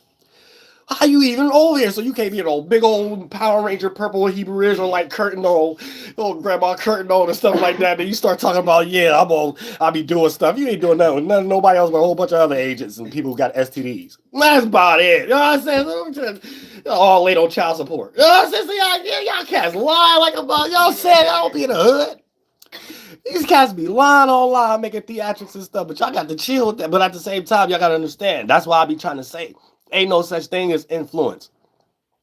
How you even over here? So you can't be an old big old Power Ranger purple Hebrew Israelite curtain on, old grandma curtain on and stuff like that. Then you start talking about, yeah, I'll be doing stuff. You ain't doing nothing. Nobody else but a whole bunch of other agents and people who got STDs. That's about it. You know what I'm saying? All late on child support. You know what I'm saying? So y'all cats lie like about y'all said y'all don't be in the hood. These cats be lying online, making theatrics and stuff, but y'all got to chill with that. But at the same time, y'all got to understand. That's why I be trying to say, ain't no such thing as influence.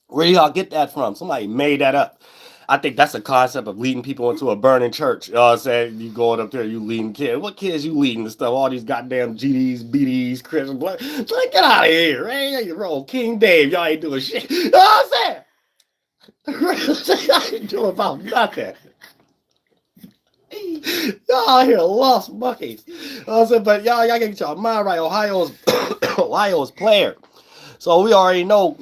Where do y'all get that from? Somebody made that up. I think that's a concept of leading people into a burning church. You know what I'm saying? You going up there, you leading kids. What kids you leading and stuff? All these goddamn GDs, BDs, Christians. Like, get out of here, right? You're wrong. King Dave, y'all ain't doing shit. You know what I'm saying? Y'all ain't doing about nothing. Y'all here lost monkeys. You know what I'm saying? But y'all get y'all mind right. Ohio's player. So we already know,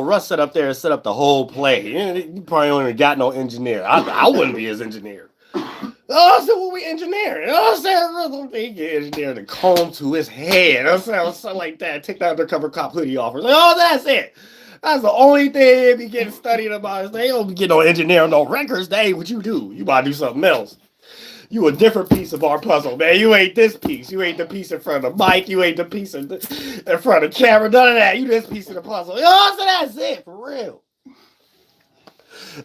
Russ set up there and set up the whole play. You probably don't even got no engineer. I wouldn't be his engineer. Oh, so what we engineering? Oh, I'm saying, he engineer to comb to his head. I'm saying, something like that. Take that undercover cop hoodie off. Like, oh, that's it. That's the only thing they be getting studied about. They don't get no engineer, no records. That ain't what you do. You about to do something else. You a different piece of our puzzle, man. You ain't this piece. You ain't the piece in front of the mic. You ain't the piece in front of the camera. None of that. You this piece of the puzzle. Oh, so that's it, for real.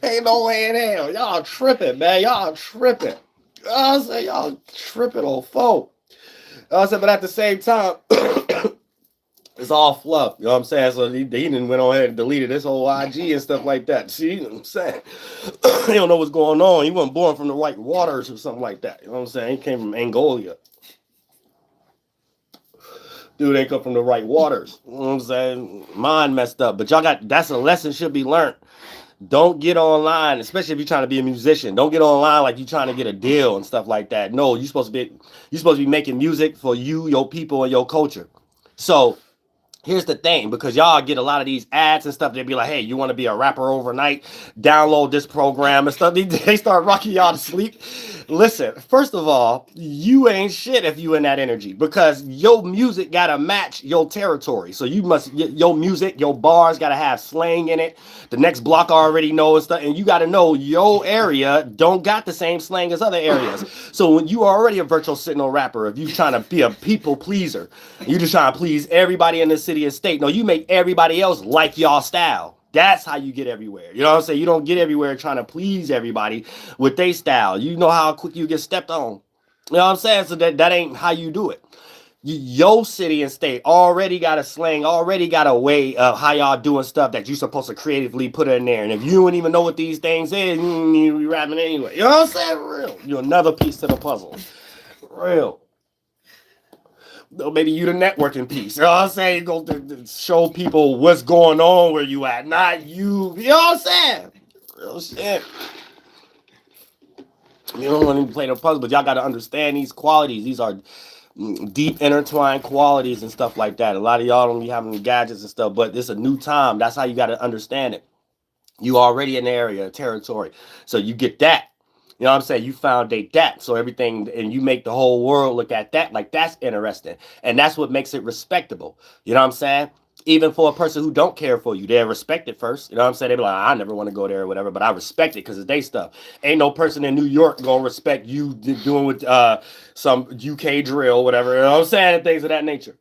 Ain't no way in hell. Y'all tripping, man. Y'all tripping. I say y'all tripping on folk. I said, but at the same time, it's all fluff. You know what I'm saying? So he didn't went on ahead and deleted his whole IG and stuff like that. See, you know what I'm saying? He don't know what's going on. He wasn't born from the right waters or something like that. You know what I'm saying? He came from Angola. Dude ain't come from the right waters. You know what I'm saying? Mind messed up. But y'all that's a lesson should be learned. Don't get online, especially if you're trying to be a musician. Don't get online like you're trying to get a deal and stuff like that. No, you're supposed to be making music for you, your people, and your culture. So here's the thing, because y'all get a lot of these ads and stuff. They be like, hey, you want to be a rapper overnight? Download this program and stuff. They start rocking y'all to sleep. Listen, first of all, you ain't shit if you in that energy, because your music got to match your territory. So your music, your bars got to have slang in it. The next block already knows stuff. And you got to know your area don't got the same slang as other areas. So when you are already a virtual signal rapper, if you trying to be a people pleaser, you just trying to please everybody in the city and state. No, you make everybody else like y'all style. That's how you get everywhere. You know what I'm saying? You don't get everywhere trying to please everybody with their style. You know how quick you get stepped on. You know what I'm saying? So that ain't how you do it. Your city and state already got a slang, already got a way of how y'all doing stuff that you supposed to creatively put in there. And if you don't even know what these things is, you be rapping anyway. You know what I'm saying? Real. You're another piece to the puzzle. Real. Maybe you the networking piece. You know what I'm saying? You go to show people what's going on where you at, not you. You know what I'm saying? Real shit. You don't want to play the puzzle, but y'all got to understand these qualities. These are deep intertwined qualities and stuff like that. A lot of y'all don't be having gadgets and stuff, but it's a new time. That's how you got to understand it. You already in the area, territory. So you get that. You know what I'm saying? You foundate that. So everything, and you make the whole world look at that like that's interesting. And that's what makes it respectable. You know what I'm saying? Even for a person who don't care for you, they respect it first. You know what I'm saying? They be like, I never want to go there or whatever, but I respect it because it's their stuff. Ain't no person in New York gonna respect you doing with some UK drill, whatever. You know what I'm saying? And things of that nature.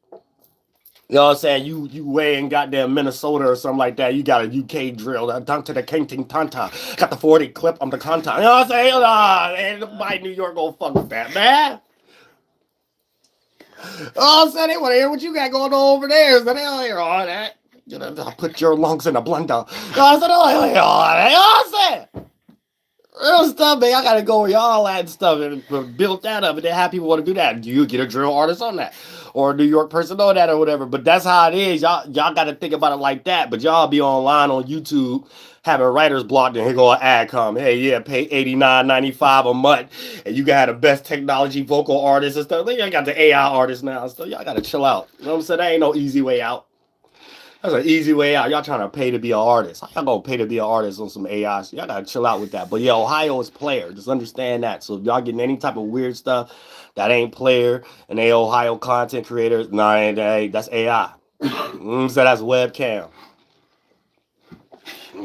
You know what I'm saying? You way in goddamn Minnesota or something like that. You got a UK drill. Down to the King Ting Tanta. Got the 40 clip on the content. You know what I'm saying? Ain't nobody in New York gonna fuck with that, man. Oh, I'm saying they want to hear what you got going on over there. So they don't hear all that. You know, I'll put your lungs in a blender. You know what I'm saying? They don't hear all that. You know what I'm saying? Real stuff, man. I gotta go where y'all at and stuff and build that up and then have people want to do that. Do you get a drill artist on that? Or a New York person on that or whatever. But that's how it is. Y'all gotta think about it like that. But y'all be online on YouTube having writer's block, and here go an ad come. Hey, yeah, pay $89.95 a month. And you got the best technology vocal artists and stuff. Then y'all got the AI artists now. So y'all gotta chill out. You know what I'm saying? That ain't no easy way out. That's an easy way out. Y'all trying to pay to be an artist. How y'all gonna pay to be an artist on some AI? Y'all gotta chill out with that. But yeah, Ohio is player. Just understand that. So if y'all getting any type of weird stuff that ain't player and they Ohio content creators, nah, that's AI. So that's webcam.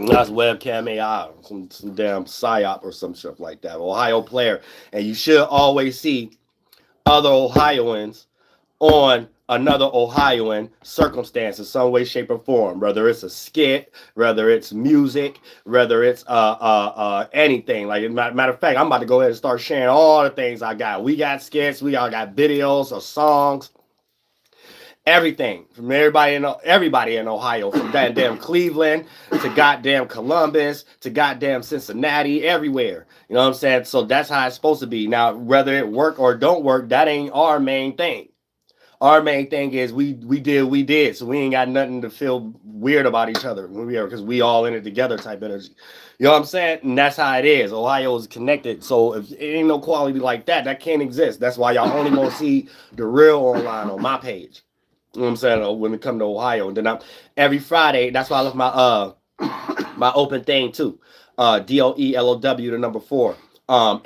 That's webcam AI. Some damn psyop or some stuff like that. Ohio player. And you should always see other Ohioans on another Ohioan circumstance in some way, shape, or form. Whether it's a skit, whether it's music, whether it's anything. Like matter of fact, I'm about to go ahead and start sharing all the things I got. We got skits, we all got videos or songs. Everything from everybody in Ohio, from goddamn Cleveland to goddamn Columbus to goddamn Cincinnati, everywhere. You know what I'm saying? So that's how it's supposed to be. Now, whether it work or don't work, that ain't our main thing. Our main thing is we did. So we ain't got nothing to feel weird about each other when we are, because we all in it together type energy. You know what I'm saying? And that's how it is. Ohio is connected. So if it ain't no quality like that, that can't exist. That's why y'all only gonna see the real online on my page. You know what I'm saying? When it come to Ohio. And then every Friday, that's why I left my open thing too. DOELOW, the number 4.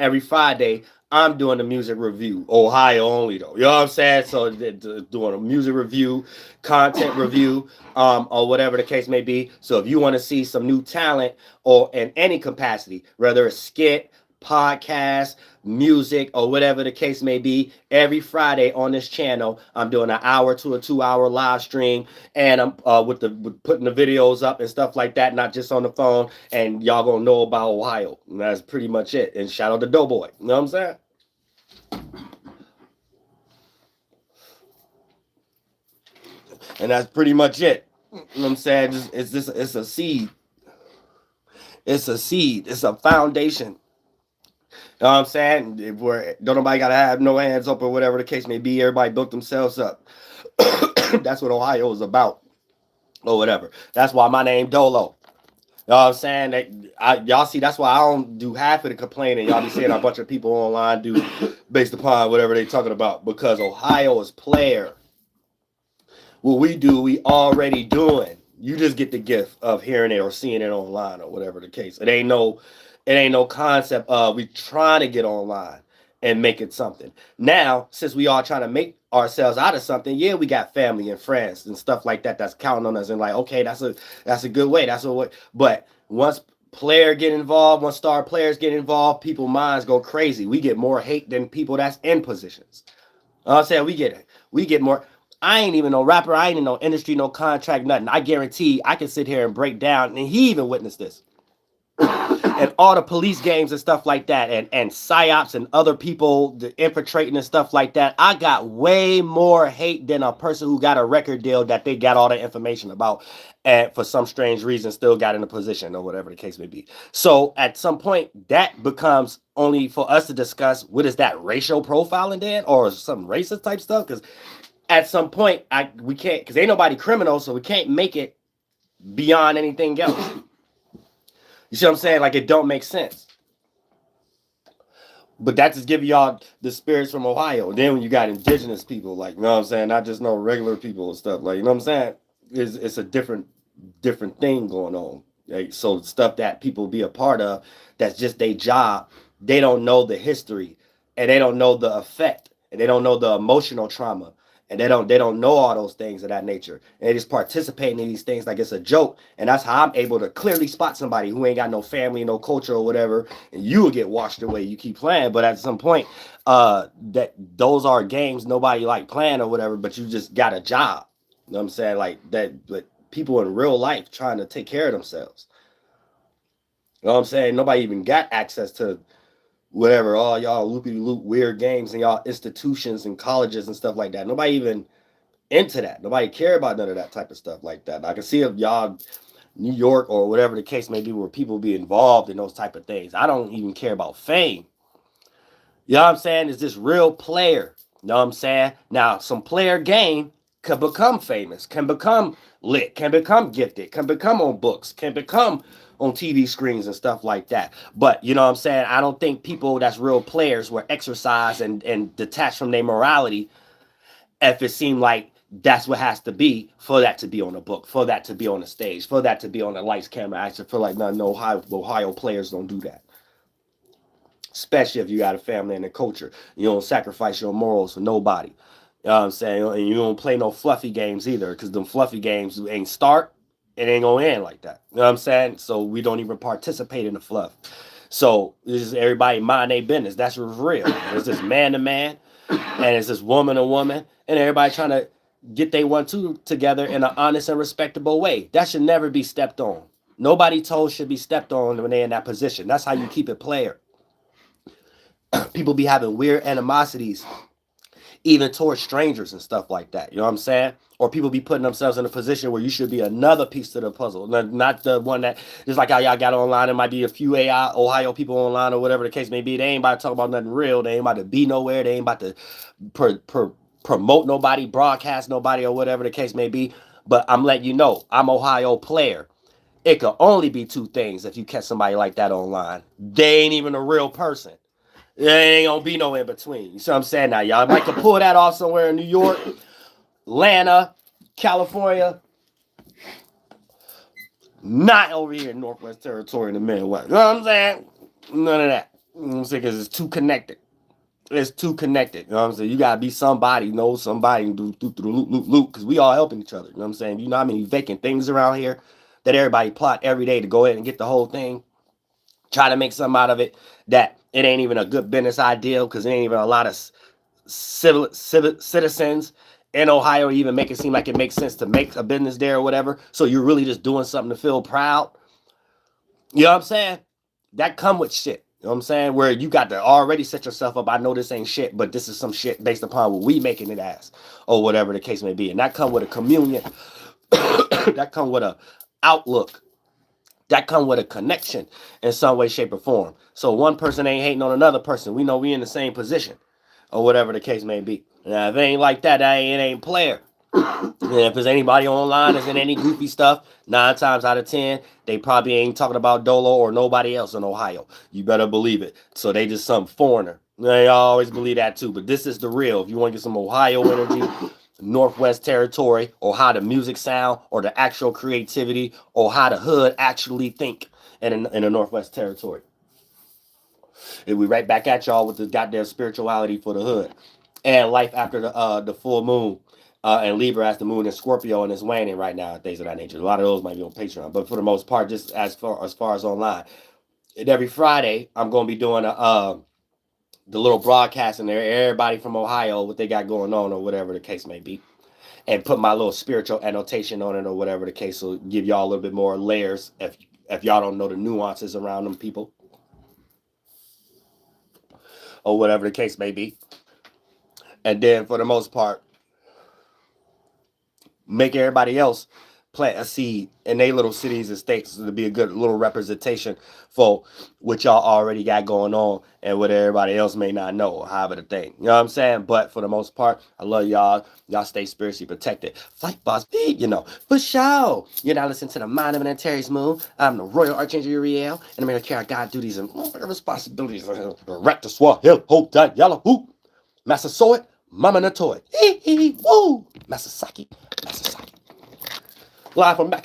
Every Friday, I'm doing the music review. Ohio only though. You know what I'm saying? So doing a music review, content review, or whatever the case may be. So if you want to see some new talent or in any capacity, whether it's skit, podcast, music, or whatever the case may be, every Friday on this channel, I'm doing an hour to a 2-hour live stream, and I'm with putting the videos up and stuff like that, not just on the phone, and y'all gonna know about Ohio. And that's pretty much it. And shout out to Doughboy. You know what I'm saying? And that's pretty much it. You know what I'm saying? It's a seed. It's a seed. It's a foundation. You know what I'm saying? Don't nobody gotta have no hands up or whatever the case may be. Everybody built themselves up. That's what Ohio is about. Or whatever. That's why my name Dolo. You know what I'm saying? Y'all see, that's why I don't do half of the complaining. Y'all be seeing a bunch of people online do based upon whatever they talking about. Because Ohio is player. What we do, we already doing. You just get the gift of hearing it or seeing it online or whatever the case. It ain't no concept of we trying to get online and make it something. Now, since we all trying to make ourselves out of something, yeah, we got family and friends and stuff like that that's counting on us and like, okay, that's a good way. That's a way. But once player get involved, once star players get involved, people's minds go crazy. We get more hate than people that's in positions. I'm saying we get more. I ain't even no rapper. I ain't in no industry, no contract, nothing. I guarantee I can sit here and break down, and he even witnessed this. and all the police games and stuff like that, and psyops and other people infiltrating and stuff like that, I got way more hate than a person who got a record deal that they got all the information about, and for some strange reason still got in a position or whatever the case may be. So at some point, that becomes only for us to discuss what is that racial profiling then, or some racist type stuff, because at some point we can't, because ain't nobody criminal, so we can't make it beyond anything else. You see what I'm saying? Like, it don't make sense. But that just give y'all the spirits from Ohio. Then when you got indigenous people, like, you know what I'm saying, not just no regular people and stuff, like, you know what I'm saying? It's a different thing going on. Like, so stuff that people be a part of, that's just their job. They don't know the history, and they don't know the effect, and they don't know the emotional trauma, and they don't know all those things of that nature. And they just participating in these things like it's a joke. And that's how I'm able to clearly spot somebody who ain't got no family, no culture or whatever, and you will get washed away. You keep playing, but at some point, that those are games nobody like playing or whatever, but you just got a job. You know what I'm saying? Like that, but people in real life trying to take care of themselves. You know what I'm saying? Nobody even got access to whatever, all y'all loopy-loop weird games and y'all institutions and colleges and stuff like that. Nobody even into that. Nobody care about none of that type of stuff like that. I can see if y'all New York or whatever the case may be, where people be involved in those type of things. I don't even care about fame. You know what I'm saying? It's this real player. You know what I'm saying? Now, some player game can become famous, can become lit, can become gifted, can become on books, can become on TV screens and stuff like that. But, you know what I'm saying? I don't think people that's real players were exercised and detached from their morality if it seemed like that's what has to be for that to be on a book, for that to be on a stage, for that to be on a lights, camera, action. Feel like no Ohio players don't do that. Especially if you got a family and a culture. You don't sacrifice your morals for nobody. You know what I'm saying? And you don't play no fluffy games either, because them fluffy games ain't start, it ain't gonna end like that. You know what I'm saying? So we don't even participate in the fluff. So this is everybody mind their business. That's what's real. It's this man to man, and it's this woman to woman, and everybody trying to get they 1-2 together in an honest and respectable way. That should never be stepped on. Nobody told should be stepped on when they're in that position. That's how you keep it player. People be having weird animosities even towards strangers and stuff like that. You know what I'm saying? Or people be putting themselves in a position where you should be another piece to the puzzle. Not the one that, just like how y'all got online, there might be a few Ohio people online or whatever the case may be. They ain't about to talk about nothing real. They ain't about to be nowhere. They ain't about to promote nobody, broadcast nobody, or whatever the case may be. But I'm letting you know, I'm Ohio player. It could only be two things if you catch somebody like that online. They ain't even a real person. There ain't gonna be no in between. You see what I'm saying? Now, y'all might can pull that off somewhere in New York, Atlanta, California. Not over here in Northwest Territory in the Midwest. You know what I'm saying? None of that. You know what I'm saying? Because it's too connected. It's too connected. You know what I'm saying? You gotta be somebody, know somebody, and do the loop, because we all helping each other. You know what I'm saying? You know how many vacant things around here that everybody plot every day to go ahead and get the whole thing? Try to make something out of it that it ain't even a good business idea, because it ain't even a lot of citizens in Ohio even make it seem like it makes sense to make a business there or whatever. So you're really just doing something to feel proud. You know what I'm saying? That come with shit. You know what I'm saying? Where you got to already set yourself up. I know this ain't shit, but this is some shit based upon what we making it as, or whatever the case may be. And that come with a communion. That come with a outlook. That come with a connection in some way, shape, or form. So one person ain't hating on another person. We know we in the same position, or whatever the case may be. Now, if it ain't like that, it ain't player. And if there's anybody online that's in any goofy stuff, 9 times out of 10, they probably ain't talking about Dolo or nobody else in Ohio. You better believe it. So they just some foreigner. They always believe that too. But this is the real. If you want to get some Ohio energy, Northwest Territory, or how the music sound, or the actual creativity, or how the hood actually think in the Northwest Territory. And we right back at y'all with the goddamn spirituality for the hood. And life after the full moon. And Libra as the moon in Scorpio, and it's waning right now, things of that nature. A lot of those might be on Patreon, but for the most part, just as far as online. And every Friday, I'm going to be doing the little broadcast in there, everybody from Ohio, what they got going on, or whatever the case may be, and put my little spiritual annotation on it, or whatever the case will give y'all a little bit more layers if y'all don't know the nuances around them people, or whatever the case may be. And then for the most part, make everybody else plant a seed in their little cities and states to be a good little representation for what y'all already got going on and what everybody else may not know, or however the thing. You know what I'm saying? But for the most part, I love y'all. Y'all stay spiritually protected. Flight boss, you know, for sure. You're not listening to the Mind of an Antares Moon. I'm the Royal Archangel Uriel, and I'm going to carry God duties and responsibilities. Rat the swat, hill, hope, that yellow, hoop. Master Soet, Mama Natoy. Woo! Master Saki. Live from back at